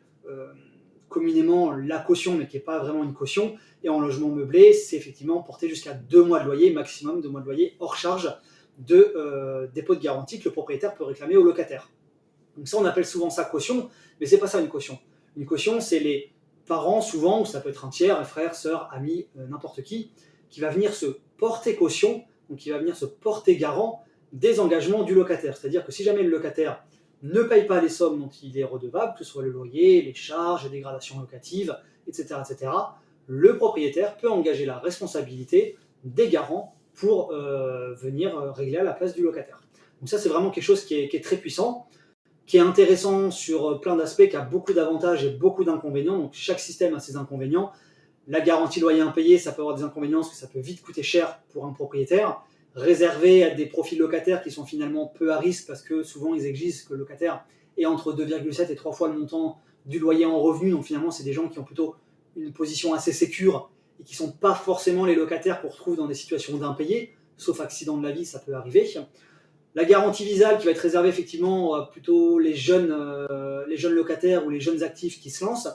[SPEAKER 3] communément la caution, mais qui n'est pas vraiment une caution. Et en logement meublé, c'est effectivement porté jusqu'à 2 mois de loyer, maximum 2 mois de loyer hors charge de dépôt de garantie que le propriétaire peut réclamer au locataire. Donc ça, on appelle souvent ça caution, mais c'est pas ça une caution. Une caution, c'est les parents, souvent, ou ça peut être un tiers, un frère, sœur, ami, n'importe qui va venir se porter caution, donc qui va venir se porter garant des engagements du locataire. C'est-à-dire que si jamais le locataire ne paye pas les sommes dont il est redevable, que ce soit le loyer, les charges, les dégradations locatives, etc., le propriétaire peut engager la responsabilité des garants pour venir régler à la place du locataire. Donc ça, c'est vraiment quelque chose qui est très puissant, qui est intéressant sur plein d'aspects, qui a beaucoup d'avantages et beaucoup d'inconvénients. Donc chaque système a ses inconvénients. La garantie loyer impayé, ça peut avoir des inconvénients parce que ça peut vite coûter cher pour un propriétaire. Réservé à des profils locataires qui sont finalement peu à risque parce que souvent ils exigent que le locataire ait entre 2,7 et 3 fois le montant du loyer en revenu. Donc finalement, c'est des gens qui ont plutôt une position assez sécure et qui ne sont pas forcément les locataires qu'on retrouve dans des situations d'impayés, sauf accident de la vie, ça peut arriver. La garantie Visal qui va être réservée effectivement à plutôt les jeunes locataires ou les jeunes actifs qui se lancent,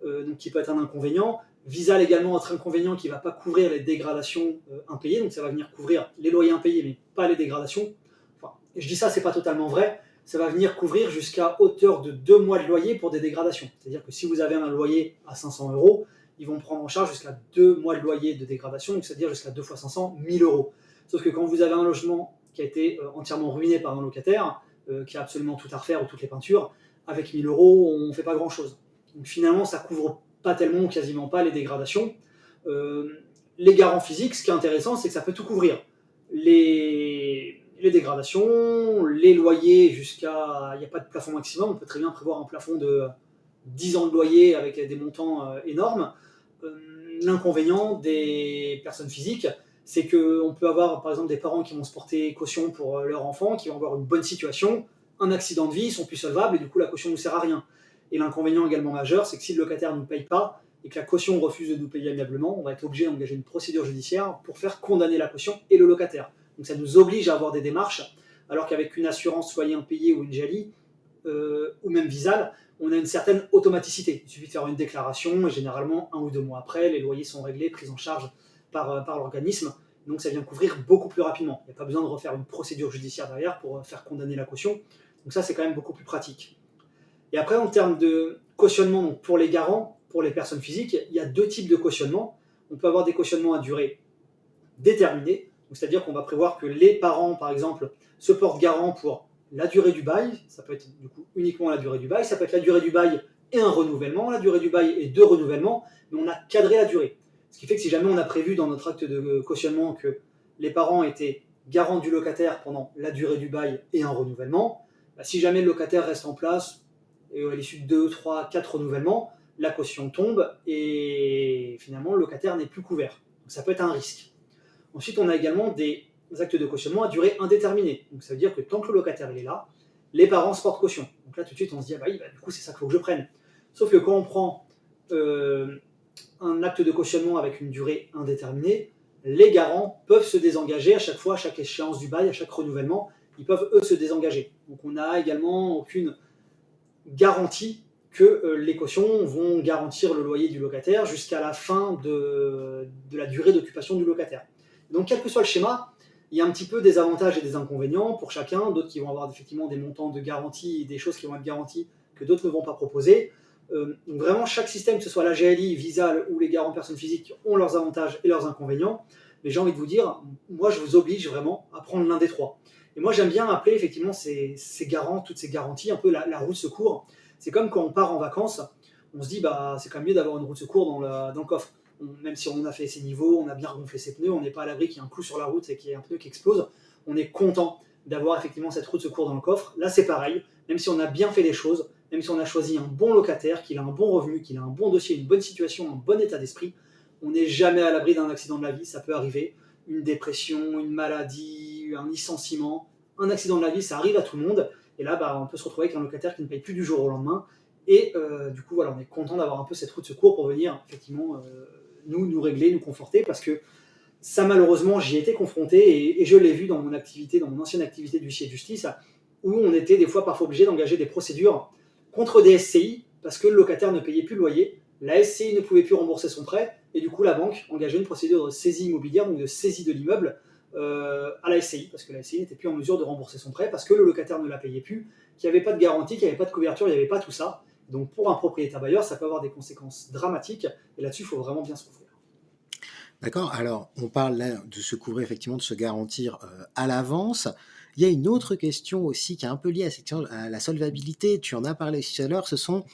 [SPEAKER 3] donc qui peut être un inconvénient. Visal également autre inconvénient qui ne va pas couvrir les dégradations impayées, donc ça va venir couvrir les loyers impayés mais pas les dégradations. Enfin, je dis ça, c'est pas totalement vrai, ça va venir couvrir jusqu'à hauteur de 2 mois de loyer pour des dégradations. C'est-à-dire que si vous avez un loyer à 500 €, ils vont prendre en charge jusqu'à 2 mois de loyer de dégradation, donc c'est-à-dire jusqu'à 2 fois 500, 1 000 €. Sauf que quand vous avez un logement qui a été entièrement ruiné par un locataire, qui a absolument tout à refaire ou toutes les peintures, avec 1 000 €, on ne fait pas grand-chose. Donc finalement, ça couvre pas tellement ou quasiment pas les dégradations. Les garants physiques, ce qui est intéressant, c'est que ça peut tout couvrir. Les dégradations, les loyers jusqu'à... Il n'y a pas de plafond maximum, on peut très bien prévoir un plafond de 10 ans de loyer avec des montants énormes. L'inconvénient des personnes physiques, c'est qu'on peut avoir par exemple des parents qui vont se porter caution pour leur enfant, qui vont avoir une bonne situation, un accident de vie, ils sont plus solvables et du coup la caution ne sert à rien. Et l'inconvénient également majeur, c'est que si le locataire ne paye pas et que la caution refuse de nous payer amiablement, on va être obligé d'engager une procédure judiciaire pour faire condamner la caution et le locataire. Donc ça nous oblige à avoir des démarches, alors qu'avec une assurance loyer impayé ou une JALI, ou même Visal, on a une certaine automaticité. Il suffit de faire une déclaration et généralement 1 ou 2 mois après, les loyers sont réglés, pris en charge par l'organisme. Donc ça vient couvrir beaucoup plus rapidement. Il n'y a pas besoin de refaire une procédure judiciaire derrière pour faire condamner la caution. Donc ça, c'est quand même beaucoup plus pratique. Et après, en termes de cautionnement, donc pour les garants, pour les personnes physiques, il y a 2 types de cautionnement. On peut avoir des cautionnements à durée déterminée, c'est-à-dire qu'on va prévoir que les parents, par exemple, se portent garant pour la durée du bail. Ça peut être du coup uniquement la durée du bail. Ça peut être la durée du bail et un renouvellement, la durée du bail et 2 renouvellements, mais on a cadré la durée. Ce qui fait que si jamais on a prévu dans notre acte de cautionnement que les parents étaient garants du locataire pendant la durée du bail et un renouvellement, si jamais le locataire reste en place, et à l'issue de 2, 3, 4 renouvellements, la caution tombe et finalement le locataire n'est plus couvert. Donc ça peut être un risque. Ensuite, on a également des actes de cautionnement à durée indéterminée. Donc ça veut dire que tant que le locataire est là, les parents se portent caution. Donc là tout de suite on se dit, ah bah oui, du coup c'est ça qu'il faut que je prenne. Sauf que quand on prend un acte de cautionnement avec une durée indéterminée, les garants peuvent se désengager à chaque fois, à chaque échéance du bail, à chaque renouvellement, ils peuvent eux se désengager. Donc on n'a également aucune garantie que les cautions vont garantir le loyer du locataire jusqu'à la fin de la durée d'occupation du locataire. Donc quel que soit le schéma, il y a un petit peu des avantages et des inconvénients pour chacun, d'autres qui vont avoir effectivement des montants de garantie et des choses qui vont être garanties que d'autres ne vont pas proposer. Donc vraiment, chaque système, que ce soit la GLI, Visal ou les garants personnes physiques, ont leurs avantages et leurs inconvénients. Mais j'ai envie de vous dire, moi, je vous oblige vraiment à prendre l'un des trois. Et moi, j'aime bien appeler effectivement ces garants, toutes ces garanties, un peu la roue de secours. C'est comme quand on part en vacances, on se dit, bah, c'est quand même mieux d'avoir une roue de secours dans le coffre. Même si on a fait ses niveaux, on a bien regonflé ses pneus, on n'est pas à l'abri qu'il y ait un clou sur la route et qu'il y ait un pneu qui explose. On est content d'avoir effectivement cette roue de secours dans le coffre. Là, c'est pareil. Même si on a bien fait les choses, même si on a choisi un bon locataire, qu'il a un bon revenu, qu'il a un bon dossier, une bonne situation, un bon état d'esprit, on n'est jamais à l'abri d'un accident de la vie, ça peut arriver. Une dépression, une maladie, un licenciement, un accident de la vie, ça arrive à tout le monde. Et là, bah, on peut se retrouver avec un locataire qui ne paye plus du jour au lendemain. Et du coup, voilà, on est content d'avoir un peu cette roue de secours pour venir effectivement nous régler, nous conforter, parce que ça, malheureusement, j'y ai été confronté et je l'ai vu dans mon activité, dans mon ancienne activité d'huissier de justice, où on était des fois parfois obligé d'engager des procédures contre des SCI parce que le locataire ne payait plus le loyer, la SCI ne pouvait plus rembourser son prêt, et du coup la banque engageait une procédure de saisie immobilière, donc de saisie de l'immeuble, à la SCI, parce que la SCI n'était plus en mesure de rembourser son prêt, parce que le locataire ne la payait plus, qu'il n'y avait pas de garantie, qu'il n'y avait pas de couverture, il n'y avait pas tout ça. Donc pour un propriétaire bailleur, ça peut avoir des conséquences dramatiques, et là-dessus, il faut vraiment bien se couvrir.
[SPEAKER 2] D'accord, alors on parle là de se couvrir, effectivement, de se garantir à l'avance. Il y a une autre question aussi qui est un peu liée à la solvabilité, tu en as parlé aussi tout à l'heure, ce sont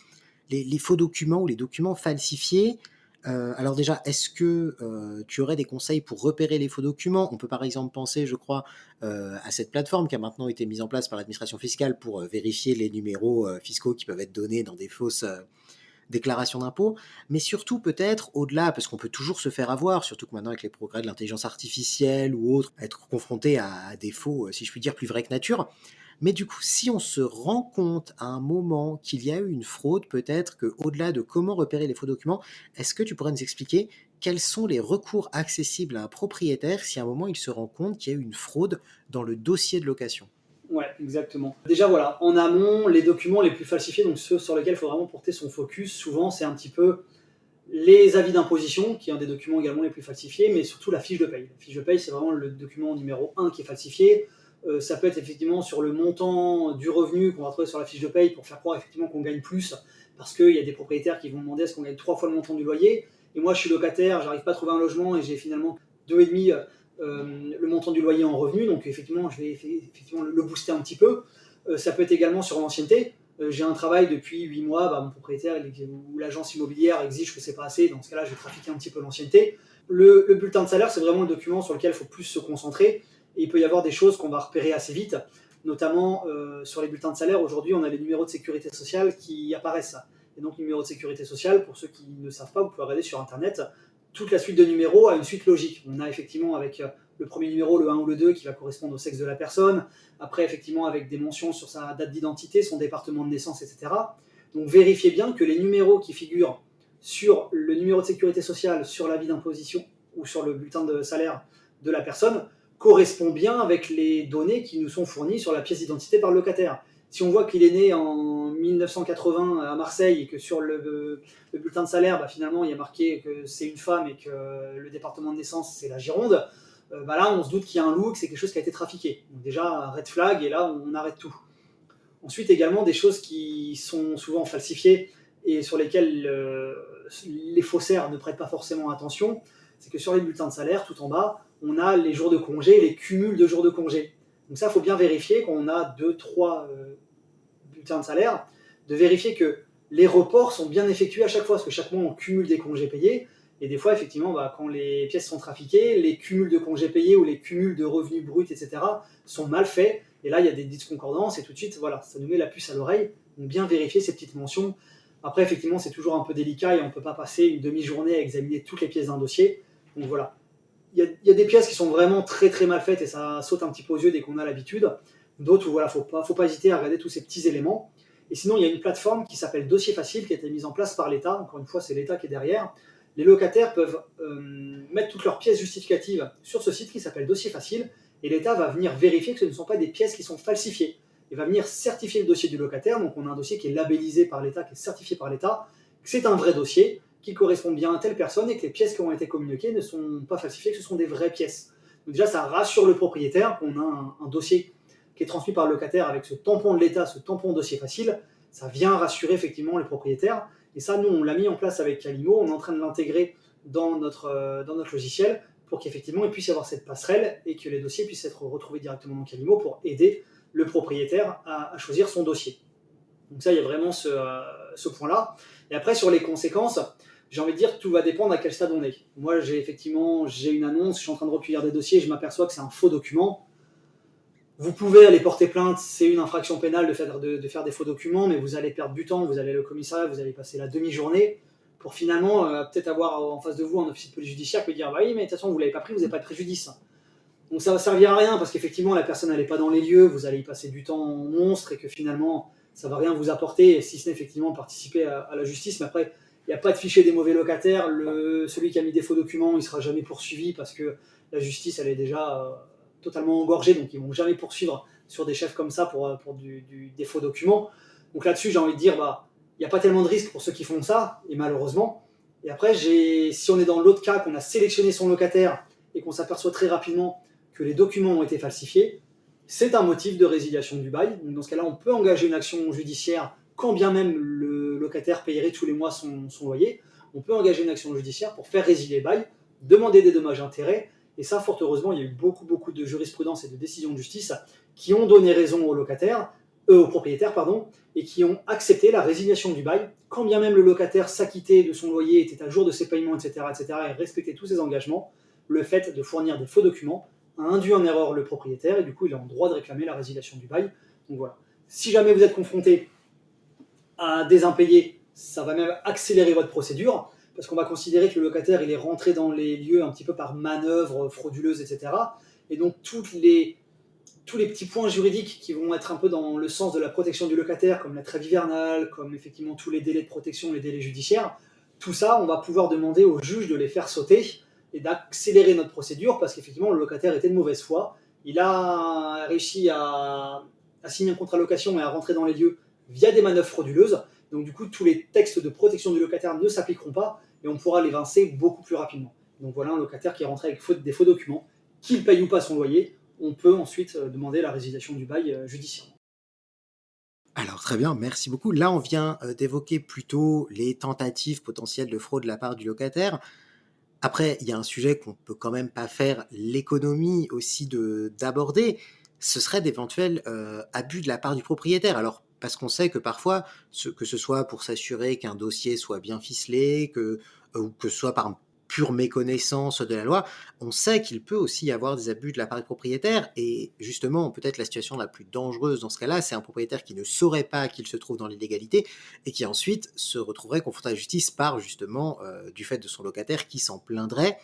[SPEAKER 2] les faux documents ou les documents falsifiés. Alors déjà, est-ce que tu aurais des conseils pour repérer les faux documents? On peut par exemple penser, je crois, à cette plateforme qui a maintenant été mise en place par l'administration fiscale pour vérifier les numéros fiscaux qui peuvent être donnés dans des fausses déclaration d'impôt, mais surtout peut-être au-delà, parce qu'on peut toujours se faire avoir, surtout que maintenant avec les progrès de l'intelligence artificielle ou autre, être confronté à des faux, si je puis dire, plus vrais que nature. Mais du coup, si on se rend compte à un moment qu'il y a eu une fraude, peut-être qu'au-delà de comment repérer les faux documents, est-ce que tu pourrais nous expliquer quels sont les recours accessibles à un propriétaire si à un moment il se rend compte qu'il y a eu une fraude dans le dossier de location?
[SPEAKER 3] Ouais, exactement. Déjà, voilà, en amont, les documents les plus falsifiés, donc ceux sur lesquels il faut vraiment porter son focus, souvent, c'est un petit peu les avis d'imposition, qui est un des documents également les plus falsifiés, mais surtout la fiche de paye. La fiche de paye, c'est vraiment le document numéro 1 qui est falsifié. Ça peut être effectivement sur le montant du revenu qu'on va trouver sur la fiche de paye pour faire croire effectivement qu'on gagne plus, parce qu'il y a des propriétaires qui vont demander est-ce qu'on gagne 3 fois le montant du loyer, et moi je suis locataire, j'arrive pas à trouver un logement et j'ai finalement 2,5 le montant du loyer en revenu, donc effectivement je vais effectivement le booster un petit peu. Ça peut être également sur l'ancienneté. J'ai un travail depuis 8 mois, bah, mon propriétaire ou l'agence immobilière exige que c'est pas assez, dans ce cas-là je vais trafiquer un petit peu l'ancienneté. Le bulletin de salaire, c'est vraiment le document sur lequel il faut plus se concentrer, et il peut y avoir des choses qu'on va repérer assez vite, notamment sur les bulletins de salaire. Aujourd'hui, on a les numéros de sécurité sociale qui apparaissent. Et donc, numéro de sécurité sociale, pour ceux qui ne savent pas, vous pouvez regarder sur Internet, toute la suite de numéros a une suite logique. On a effectivement avec le premier numéro, le 1 ou le 2, qui va correspondre au sexe de la personne. Après, effectivement, avec des mentions sur sa date d'identité, son département de naissance, etc. Donc, vérifiez bien que les numéros qui figurent sur le numéro de sécurité sociale, sur l'avis d'imposition ou sur le bulletin de salaire de la personne correspond bien avec les données qui nous sont fournies sur la pièce d'identité par le locataire. Si on voit qu'il est né en 1980 à Marseille et que sur le bulletin de salaire, bah, finalement, il y a marqué que c'est une femme et que le département de naissance, c'est la Gironde, bah là, on se doute qu'il y a un loup, que c'est quelque chose qui a été trafiqué. Donc déjà, red flag, et là, on arrête tout. Ensuite, également, des choses qui sont souvent falsifiées et sur lesquelles les faussaires ne prêtent pas forcément attention, c'est que sur les bulletins de salaire, tout en bas, on a les jours de congé, les cumuls de jours de congé. Donc ça, il faut bien vérifier quand on a 2-3 bulletins de salaire, de vérifier que les reports sont bien effectués à chaque fois, parce que chaque mois, on cumule des congés payés, et des fois, effectivement, bah, quand les pièces sont trafiquées, les cumuls de congés payés ou les cumuls de revenus bruts, etc., sont mal faits, et là, il y a des disconcordances, et tout de suite, voilà, ça nous met la puce à l'oreille. Donc bien vérifier ces petites mentions. Après, effectivement, c'est toujours un peu délicat, et on ne peut pas passer une demi-journée à examiner toutes les pièces d'un dossier. Donc voilà, il y a des pièces qui sont vraiment très très mal faites et ça saute un petit peu aux yeux dès qu'on a l'habitude. D'autres où voilà, faut pas hésiter à regarder tous ces petits éléments. Et sinon, il y a une plateforme qui s'appelle Dossier Facile qui a été mise en place par l'État. Encore une fois, c'est l'État qui est derrière. Les locataires peuvent mettre toutes leurs pièces justificatives sur ce site qui s'appelle Dossier Facile et l'État va venir vérifier que ce ne sont pas des pièces qui sont falsifiées. Il va venir certifier le dossier du locataire. Donc, on a un dossier qui est labellisé par l'État, qui est certifié par l'État, que c'est un vrai dossier, qui correspond bien à telle personne et que les pièces qui ont été communiquées ne sont pas falsifiées, que ce sont des vraies pièces. Donc déjà, ça rassure le propriétaire qu'on a un dossier qui est transmis par le locataire avec ce tampon de l'État, ce tampon Dossier Facile. Ça vient rassurer effectivement les propriétaires. Et ça, nous, on l'a mis en place avec Calimo. On est en train de l'intégrer dans notre logiciel pour qu'effectivement, il puisse y avoir cette passerelle et que les dossiers puissent être retrouvés directement dans Calimo pour aider le propriétaire à choisir son dossier. Donc ça, il y a vraiment ce point-là. Et après, sur les conséquences, j'ai envie de dire que tout va dépendre à quel stade on est. Moi, j'ai une annonce, je suis en train de recueillir des dossiers, je m'aperçois que c'est un faux document. Vous pouvez aller porter plainte, c'est une infraction pénale de faire des faux documents, mais vous allez perdre du temps, vous allez aller au commissariat, vous allez passer la demi-journée pour finalement peut-être avoir en face de vous un officier de police judiciaire qui peut dire bah oui, mais de toute façon, vous ne l'avez pas pris, vous n'avez pas de préjudice. Donc ça ne va servir à rien parce qu'effectivement, la personne n'est pas dans les lieux, vous allez y passer du temps monstre et que finalement, ça ne va rien vous apporter, si ce n'est effectivement participer à la justice. Mais après, il n'y a pas de fichier des mauvais locataires. Celui qui a mis des faux documents, il ne sera jamais poursuivi parce que la justice, elle est déjà totalement engorgée, donc ils ne vont jamais poursuivre sur des chefs comme ça pour des faux documents. Donc là-dessus, j'ai envie de dire, il n'y a pas tellement de risques pour ceux qui font ça, et malheureusement. Et après, si on est dans l'autre cas, qu'on a sélectionné son locataire et qu'on s'aperçoit très rapidement que les documents ont été falsifiés, c'est un motif de résiliation du bail. Donc dans ce cas-là, on peut engager une action judiciaire quand bien même le locataire payerait tous les mois son loyer. On peut engager une action judiciaire pour faire résilier le bail, demander des dommages-intérêts. Et ça, fort heureusement, il y a eu beaucoup de jurisprudence et de décisions de justice qui ont donné raison aux propriétaires, et qui ont accepté la résiliation du bail, quand bien même le locataire s'acquittait de son loyer, était à jour de ses paiements, etc., et respectait tous ses engagements. Le fait de fournir des faux documents a induit en erreur le propriétaire et du coup il est en droit de réclamer la résiliation du bail. Donc voilà. Si jamais vous êtes confronté à des impayés, ça va même accélérer votre procédure parce qu'on va considérer que le locataire il est rentré dans les lieux un petit peu par manœuvre frauduleuse, etc. Et donc tous les petits points juridiques qui vont être un peu dans le sens de la protection du locataire, comme la trêve hivernale, comme effectivement tous les délais de protection, les délais judiciaires, tout ça, on va pouvoir demander au juge de les faire sauter et d'accélérer notre procédure parce qu'effectivement, le locataire était de mauvaise foi. Il a réussi à signer un contrat de location et à rentrer dans les lieux via des manœuvres frauduleuses. Donc du coup, tous les textes de protection du locataire ne s'appliqueront pas et on pourra les vincer beaucoup plus rapidement. Donc voilà un locataire qui est rentré avec des faux documents, qu'il paye ou pas son loyer, on peut ensuite demander la résiliation du bail judiciairement.
[SPEAKER 2] Alors très bien, merci beaucoup. Là, on vient d'évoquer plutôt les tentatives potentielles de fraude de la part du locataire. Après, il y a un sujet qu'on peut quand même pas faire l'économie aussi d'aborder, ce serait d'éventuels abus de la part du propriétaire. Alors, parce qu'on sait que parfois, que ce soit pour s'assurer qu'un dossier soit bien ficelé, ou que ce soit par pure méconnaissance de la loi, on sait qu'il peut aussi y avoir des abus de la part du propriétaire. Et justement, peut-être la situation la plus dangereuse dans ce cas-là, c'est un propriétaire qui ne saurait pas qu'il se trouve dans l'illégalité et qui ensuite se retrouverait confronté à la justice par justement du fait de son locataire qui s'en plaindrait.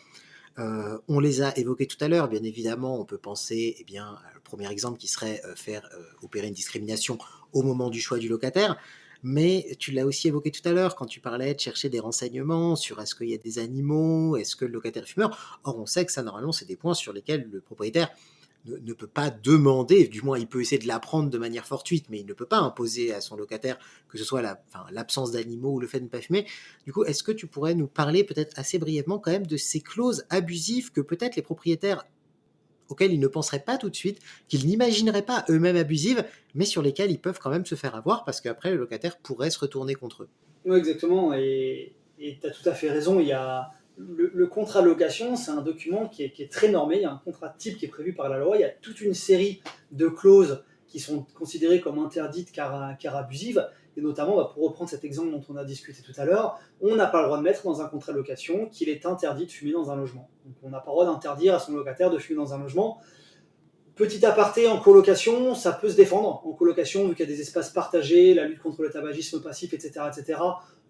[SPEAKER 2] On les a évoqués tout à l'heure, bien évidemment, on peut penser, le premier exemple qui serait faire opérer une discrimination au moment du choix du locataire, mais tu l'as aussi évoqué tout à l'heure quand tu parlais de chercher des renseignements sur est-ce qu'il y a des animaux, est-ce que le locataire est fumeur. Or, on sait que ça, normalement, c'est des points sur lesquels le propriétaire ne peut pas demander, du moins il peut essayer de l'apprendre de manière fortuite, mais il ne peut pas imposer à son locataire que ce soit l'absence d'animaux ou le fait de ne pas fumer. Du coup, est-ce que tu pourrais nous parler peut-être assez brièvement quand même de ces clauses abusives que peut-être les propriétaires auxquelles ils ne penseraient pas tout de suite, qu'ils n'imagineraient pas eux-mêmes abusives, mais sur lesquelles ils peuvent quand même se faire avoir parce qu'après le locataire pourrait se retourner contre eux.
[SPEAKER 3] Oui, exactement, et tu as tout à fait raison. Il y a le contrat de location, c'est un document qui est très normé. Il y a un contrat type qui est prévu par la loi. Il y a toute une série de clauses qui sont considérées comme interdites car abusives. Et notamment, pour reprendre cet exemple dont on a discuté tout à l'heure, on n'a pas le droit de mettre dans un contrat de location qu'il est interdit de fumer dans un logement. Donc on n'a pas le droit d'interdire à son locataire de fumer dans un logement. Petit aparté, en colocation, ça peut se défendre. En colocation, vu qu'il y a des espaces partagés, la lutte contre le tabagisme passif, etc.,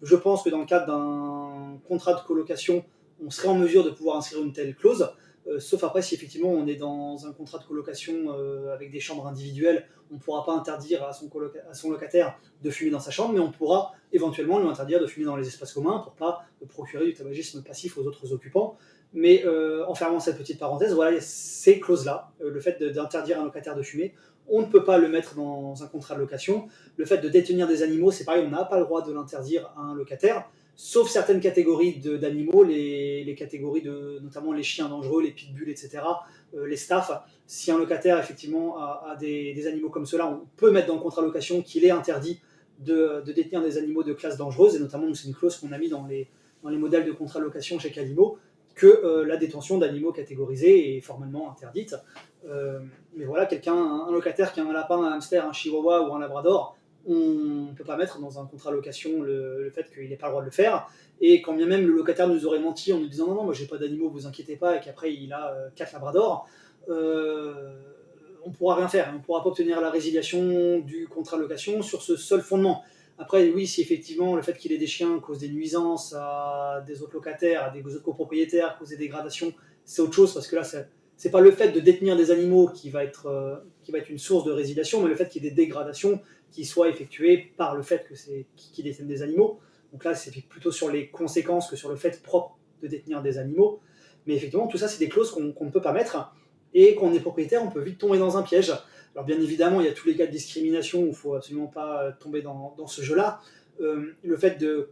[SPEAKER 3] je pense que dans le cadre d'un contrat de colocation, on serait en mesure de pouvoir inscrire une telle clause. sauf après si effectivement on est dans un contrat de colocation avec des chambres individuelles, on ne pourra pas interdire à son locataire de fumer dans sa chambre, mais on pourra éventuellement lui interdire de fumer dans les espaces communs pour ne pas procurer du tabagisme passif aux autres occupants. Mais en fermant cette petite parenthèse, voilà, il y a ces clauses-là, le fait d'interdire à un locataire de fumer, on ne peut pas le mettre dans un contrat de location. Le fait de détenir des animaux, c'est pareil, on n'a pas le droit de l'interdire à un locataire, sauf certaines catégories d'animaux, les catégories de notamment les chiens dangereux, les pitbulls, etc., les staffs. Si un locataire effectivement a des animaux comme cela, on peut mettre dans le contrat de location qu'il est interdit de détenir des animaux de classe dangereuse, et notamment, c'est une clause qu'on a mis dans les modèles de contrat de location chez Calimo, que la détention d'animaux catégorisés est formellement interdite. Mais voilà, un locataire qui a un lapin, un hamster, un chihuahua ou un labrador, on ne peut pas mettre dans un contrat de location le fait qu'il n'ait pas le droit de le faire. Et quand bien même le locataire nous aurait menti en nous disant non, moi j'ai pas d'animaux, vous inquiétez pas, et qu'après il a 4 labradors, on ne pourra rien faire. On ne pourra pas obtenir la résiliation du contrat de location sur ce seul fondement. Après, oui, si effectivement le fait qu'il ait des chiens cause des nuisances à des autres locataires, à des autres copropriétaires, cause des dégradations, c'est autre chose, parce que là, c'est pas le fait de détenir des animaux qui va être une source de résiliation, mais le fait qu'il y ait des dégradations qui soient effectuées par le fait qu'il détienne des animaux. Donc là, c'est plutôt sur les conséquences que sur le fait propre de détenir des animaux. Mais effectivement, tout ça, c'est des clauses qu'on ne peut pas mettre, et quand on est propriétaire, on peut vite tomber dans un piège. Alors bien évidemment, il y a tous les cas de discrimination où il ne faut absolument pas tomber dans ce jeu-là. Le fait de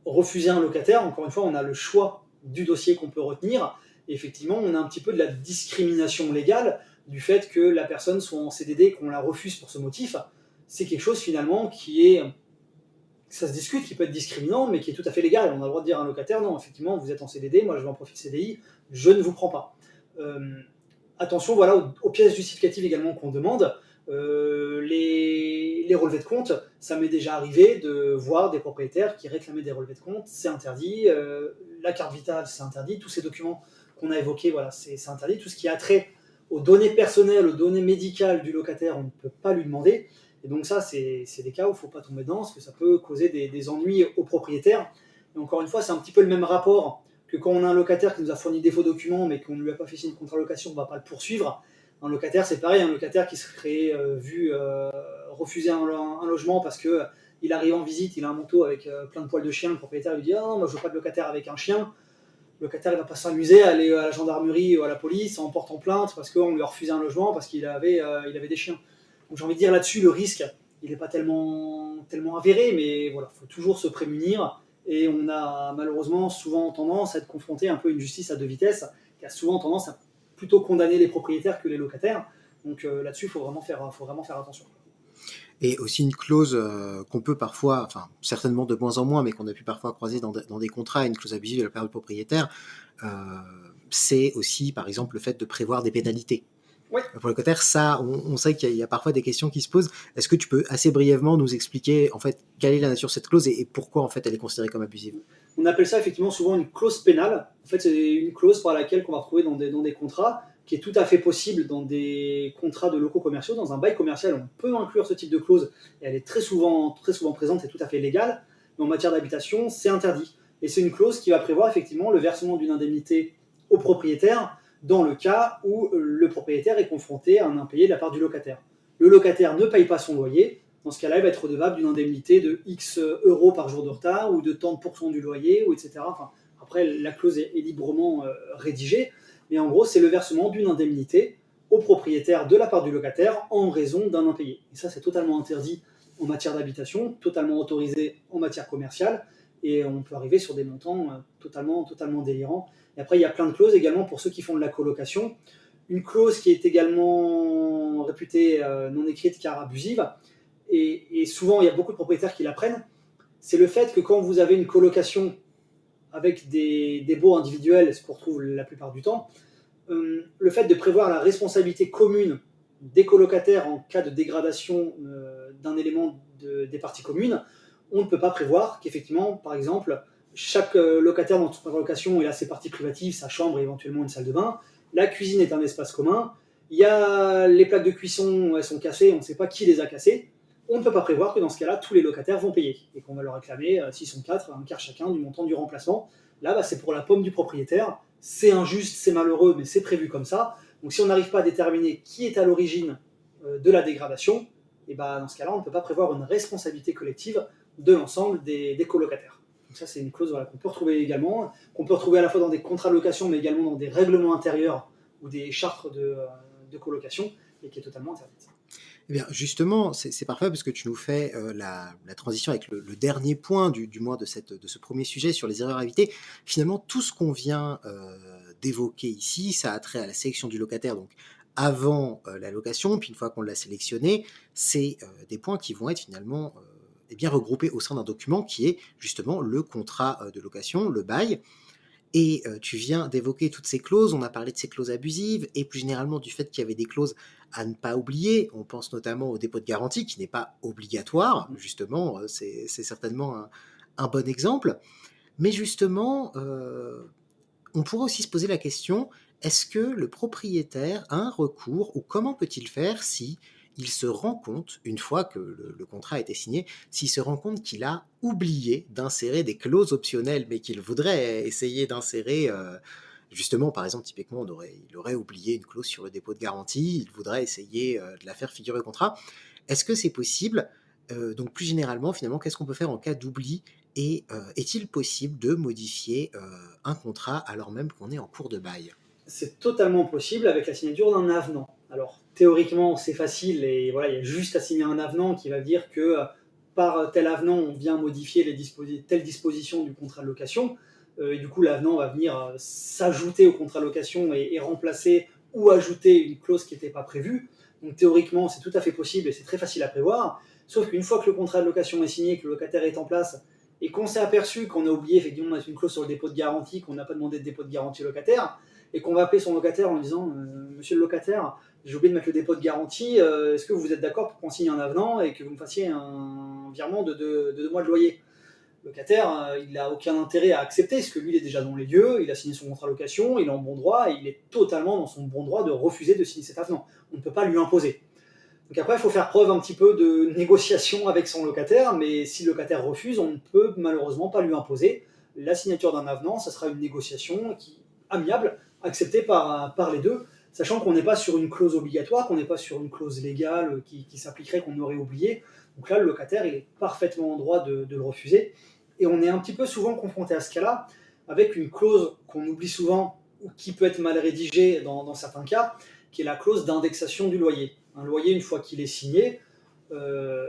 [SPEAKER 3] refuser un locataire, encore une fois, on a le choix du dossier qu'on peut retenir. Et effectivement, on a un petit peu de la discrimination légale du fait que la personne soit en CDD et qu'on la refuse pour ce motif. C'est quelque chose finalement ça se discute, qui peut être discriminant, mais qui est tout à fait légal. On a le droit de dire à un locataire, non, effectivement, vous êtes en CDD, moi je veux un profil CDI, je ne vous prends pas. Attention, voilà, aux pièces justificatives également qu'on demande. Les relevés de compte, ça m'est déjà arrivé de voir des propriétaires qui réclamaient des relevés de compte, c'est interdit. La carte vitale, c'est interdit. Tous ces documents qu'on a évoqués, voilà, c'est interdit. Tout ce qui a trait aux données personnelles, aux données médicales du locataire, on ne peut pas lui demander. Et donc ça, c'est des cas où il ne faut pas tomber dedans, parce que ça peut causer des ennuis aux propriétaires. Et encore une fois, c'est un petit peu le même rapport que quand on a un locataire qui nous a fourni des faux documents, mais qu'on ne lui a pas fait signer une contrat-location, on ne va pas le poursuivre. Un locataire, c'est pareil, un locataire qui serait vu refuser un logement parce qu'il arrive en visite, il a un manteau avec plein de poils de chien, le propriétaire lui dit « Ah non, moi je veux pas de locataire avec un chien ». Le locataire ne va pas s'amuser à aller à la gendarmerie ou à la police en portant plainte parce qu'on lui a refusé un logement parce qu'il avait des chiens. Donc j'ai envie de dire là-dessus, le risque, il n'est pas tellement avéré, mais voilà, il faut toujours se prémunir. Et on a malheureusement souvent tendance à être confronté un peu à une justice à deux vitesses, qui a souvent tendance à plutôt condamner les propriétaires que les locataires. Donc là-dessus, il faut vraiment faire attention.
[SPEAKER 2] Et aussi une clause qu'on peut parfois, enfin certainement de moins en moins, mais qu'on a pu parfois croiser dans des contrats, une clause abusive de la part du propriétaire, c'est aussi par exemple le fait de prévoir des pénalités.
[SPEAKER 3] Ouais.
[SPEAKER 2] Pour le locataire, ça, on sait qu'il y a parfois des questions qui se posent. Est-ce que tu peux assez brièvement nous expliquer en fait quelle est la nature de cette clause et pourquoi en fait elle est considérée comme abusive?
[SPEAKER 3] On appelle ça effectivement souvent une clause pénale. En fait, c'est une clause par laquelle qu'on va retrouver dans des contrats, qui est tout à fait possible dans des contrats de locaux commerciaux. Dans un bail commercial, on peut inclure ce type de clause et elle est très souvent présente et tout à fait légale. Mais en matière d'habitation, c'est interdit. Et c'est une clause qui va prévoir effectivement le versement d'une indemnité au propriétaire dans le cas où le propriétaire est confronté à un impayé de la part du locataire. Le locataire ne paye pas son loyer. Dans ce cas-là, il va être redevable d'une indemnité de X euros par jour de retard ou de tant de pourcents du loyer, ou etc. Enfin, après, la clause est librement rédigée, mais en gros, c'est le versement d'une indemnité au propriétaire de la part du locataire en raison d'un impayé. Et ça, c'est totalement interdit en matière d'habitation, totalement autorisé en matière commerciale, et on peut arriver sur des montants totalement délirants. Et après, il y a plein de clauses également pour ceux qui font de la colocation. Une clause qui est également réputée non écrite car abusive, et souvent il y a beaucoup de propriétaires qui la prennent, c'est le fait que quand vous avez une colocation avec des baux individuels, ce qu'on retrouve la plupart du temps, le fait de prévoir la responsabilité commune des colocataires en cas de dégradation d'un élément des parties communes, on ne peut pas prévoir qu'effectivement, par exemple, chaque locataire dans son colocation a ses parties privatives, sa chambre et éventuellement une salle de bain, la cuisine est un espace commun, il y a les plaques de cuisson, elles sont cassées, on ne sait pas qui les a cassées. On ne peut pas prévoir que dans ce cas-là, tous les locataires vont payer et qu'on va leur réclamer, s'ils sont 4, un quart chacun du montant du remplacement. Là, c'est pour la pomme du propriétaire, c'est injuste, c'est malheureux, mais c'est prévu comme ça. Donc si on n'arrive pas à déterminer qui est à l'origine de la dégradation, et ben, dans ce cas-là, on ne peut pas prévoir une responsabilité collective de l'ensemble des colocataires. Donc ça, c'est une clause voilà, qu'on peut retrouver également, qu'on peut retrouver à la fois dans des contrats de location, mais également dans des règlements intérieurs ou des chartes de colocation, et qui est totalement interdite.
[SPEAKER 2] Eh bien, justement, c'est parfait parce que tu nous fais la transition avec le dernier point, du moins de ce premier sujet sur les erreurs à éviter. Finalement, tout ce qu'on vient d'évoquer ici, ça a trait à la sélection du locataire, donc avant la location, puis une fois qu'on l'a sélectionné, c'est des points qui vont être finalement eh bien, regroupés au sein d'un document qui est justement le contrat de location, le bail. Et tu viens d'évoquer toutes ces clauses, on a parlé de ces clauses abusives et plus généralement du fait qu'il y avait des clauses à ne pas oublier. On pense notamment au dépôt de garantie qui n'est pas obligatoire, justement, c'est certainement un bon exemple. Mais justement, on pourrait aussi se poser la question, est-ce que le propriétaire a un recours ou comment peut-il faire si il se rend compte, une fois que le contrat a été signé, s'il se rend compte qu'il a oublié d'insérer des clauses optionnelles, mais qu'il voudrait essayer d'insérer, justement, par exemple, typiquement, il aurait oublié une clause sur le dépôt de garantie, il voudrait essayer de la faire figurer au contrat. Est-ce que c'est possible? Donc plus généralement, finalement, qu'est-ce qu'on peut faire en cas d'oubli et est-il possible de modifier, un contrat alors même qu'on est en cours de bail?
[SPEAKER 3] C'est totalement possible avec la signature d'un avenant. Alors, théoriquement, c'est facile et voilà, il y a juste à signer un avenant qui va dire que par tel avenant, on vient modifier telle disposition du contrat de location. Et du coup, l'avenant va venir s'ajouter au contrat de location et remplacer ou ajouter une clause qui n'était pas prévue. Donc, théoriquement, c'est tout à fait possible et c'est très facile à prévoir. Sauf qu'une fois que le contrat de location est signé, que le locataire est en place et qu'on s'est aperçu qu'on a oublié effectivement de mettre une clause sur le dépôt de garantie, qu'on n'a pas demandé de dépôt de garantie au locataire, et qu'on va appeler son locataire en lui disant Monsieur le locataire, j'ai oublié de mettre le dépôt de garantie, est-ce que vous êtes d'accord pour qu'on signe un avenant et que vous me fassiez un virement de 2 mois de loyer? Le locataire, il n'a aucun intérêt à accepter, parce que lui, il est déjà dans les lieux, il a signé son contrat de location, il est en bon droit, et il est totalement dans son bon droit de refuser de signer cet avenant. On ne peut pas lui imposer. Donc après, il faut faire preuve un petit peu de négociation avec son locataire, mais si le locataire refuse, on ne peut malheureusement pas lui imposer. La signature d'un avenant, ça sera une négociation amiable, acceptée par les deux, sachant qu'on n'est pas sur une clause obligatoire, qu'on n'est pas sur une clause légale qui s'appliquerait, qu'on aurait oublié. Donc là, le locataire, il est parfaitement en droit de le refuser. Et on est un petit peu souvent confronté à ce cas-là, avec une clause qu'on oublie souvent, ou qui peut être mal rédigée dans certains cas, qui est la clause d'indexation du loyer. Un loyer, une fois qu'il est signé, euh,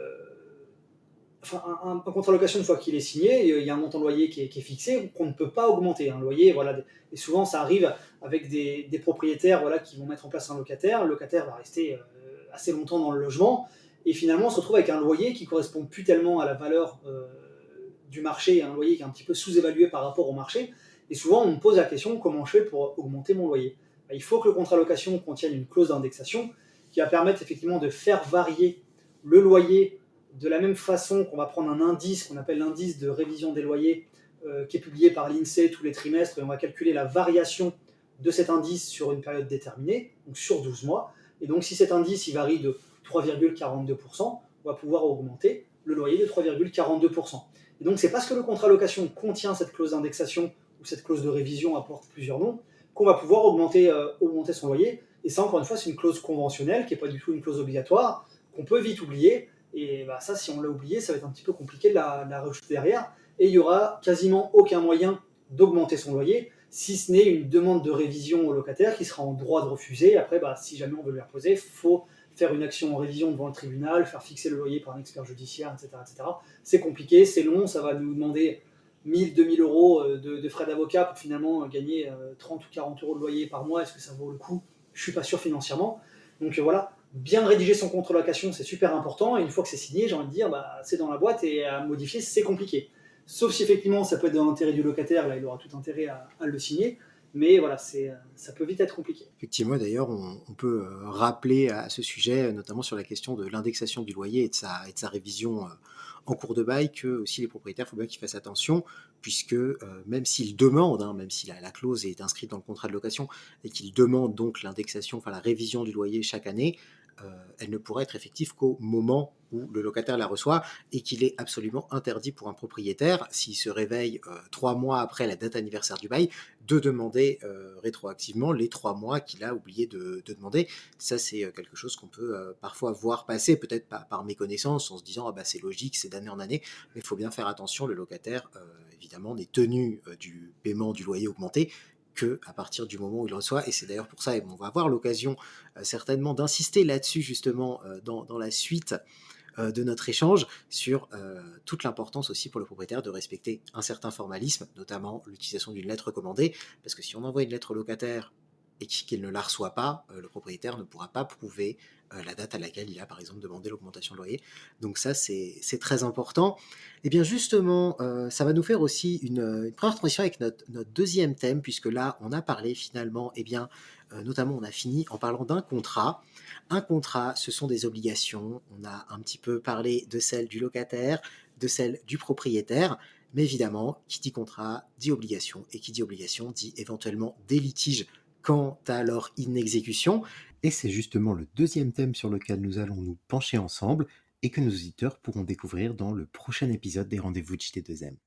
[SPEAKER 3] un contrat de location, une fois qu'il est signé, il y a un montant de loyer qui est fixé, qu'on ne peut pas augmenter. Un loyer, voilà, et souvent ça arrive avec des propriétaires voilà, qui vont mettre en place un locataire. Le locataire va rester assez longtemps dans le logement, et finalement on se retrouve avec un loyer qui ne correspond plus tellement à la valeur du marché, un loyer qui est un petit peu sous-évalué par rapport au marché. Et souvent on me pose la question, comment je fais pour augmenter mon loyer? Il faut que le contrat de location contienne une clause d'indexation qui va permettre effectivement de faire varier le loyer de la même façon qu'on va prendre un indice qu'on appelle l'indice de révision des loyers qui est publié par l'INSEE tous les trimestres, et on va calculer la variation de cet indice sur une période déterminée, donc sur 12 mois. Et donc si cet indice il varie de 3,42%, on va pouvoir augmenter le loyer de 3,42%. Et donc c'est parce que le contrat de location contient cette clause d'indexation ou cette clause de révision, apporte plusieurs noms, qu'on va pouvoir augmenter son loyer. Et ça, encore une fois, c'est une clause conventionnelle qui n'est pas du tout une clause obligatoire, qu'on peut vite oublier. Et bah, ça, si on l'a oublié, ça va être un petit peu compliqué de la rajouter derrière. Et il n'y aura quasiment aucun moyen d'augmenter son loyer, si ce n'est une demande de révision au locataire qui sera en droit de refuser. Après, bah, si jamais on veut lui reposer, il faut faire une action en révision devant le tribunal, faire fixer le loyer par un expert judiciaire, etc. etc. C'est compliqué, c'est long, ça va nous demander 1000, 2000 euros de frais d'avocat pour finalement gagner 30 ou 40 euros de loyer par mois. Est-ce que ça vaut le coup? Je ne suis pas sûr financièrement. Donc voilà, bien rédiger son contrat de location, c'est super important. Et une fois que c'est signé, j'ai envie de dire, bah, c'est dans la boîte et à modifier, c'est compliqué. Sauf si effectivement, ça peut être dans l'intérêt du locataire, là, il aura tout intérêt à le signer. Mais voilà, ça peut vite être compliqué.
[SPEAKER 2] Effectivement, d'ailleurs, on peut rappeler à ce sujet, notamment sur la question de l'indexation du loyer et de sa révision en cours de bail, que aussi les propriétaires, il faut bien qu'ils fassent attention, puisque même s'ils demandent, hein, même si la clause est inscrite dans le contrat de location, et qu'ils demandent donc l'indexation, enfin la révision du loyer chaque année, elle ne pourra être effective qu'au moment où le locataire la reçoit et qu'il est absolument interdit pour un propriétaire, s'il se réveille 3 mois après la date anniversaire du bail, de demander rétroactivement les 3 mois qu'il a oublié de demander. Ça, c'est quelque chose qu'on peut parfois voir passer, peut-être par méconnaissance, en se disant ah bah, c'est logique, c'est d'année en année, mais il faut bien faire attention, le locataire, évidemment, n'est tenu du paiement du loyer augmenté qu'à partir du moment où il reçoit. Et c'est d'ailleurs pour ça, et on va avoir l'occasion certainement d'insister là-dessus justement dans la suite de notre échange sur toute l'importance aussi pour le propriétaire de respecter un certain formalisme, notamment l'utilisation d'une lettre recommandée, parce que si on envoie une lettre au locataire et qu'il ne la reçoit pas, le propriétaire ne pourra pas prouver la date à laquelle il a par exemple demandé l'augmentation de loyer. Donc ça, c'est très important. Et bien justement, ça va nous faire aussi une première transition avec notre deuxième thème, puisque là, on a parlé finalement, eh bien, notamment on a fini en parlant d'un contrat. Un contrat, ce sont des obligations. On a un petit peu parlé de celles du locataire, de celles du propriétaire. Mais évidemment, qui dit contrat dit obligation, et qui dit obligation dit éventuellement des litiges quant à leur inexécution. Et c'est justement le deuxième thème sur lequel nous allons nous pencher ensemble et que nos auditeurs pourront découvrir dans le prochain épisode des Rendez-vous de JT2M.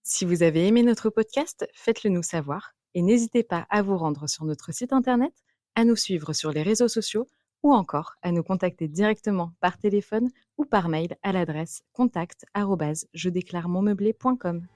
[SPEAKER 1] Si vous avez aimé notre podcast, faites-le nous savoir et n'hésitez pas à vous rendre sur notre site internet, à nous suivre sur les réseaux sociaux ou encore à nous contacter directement par téléphone ou par mail à l'adresse contact@jedéclaremonmeublé.com.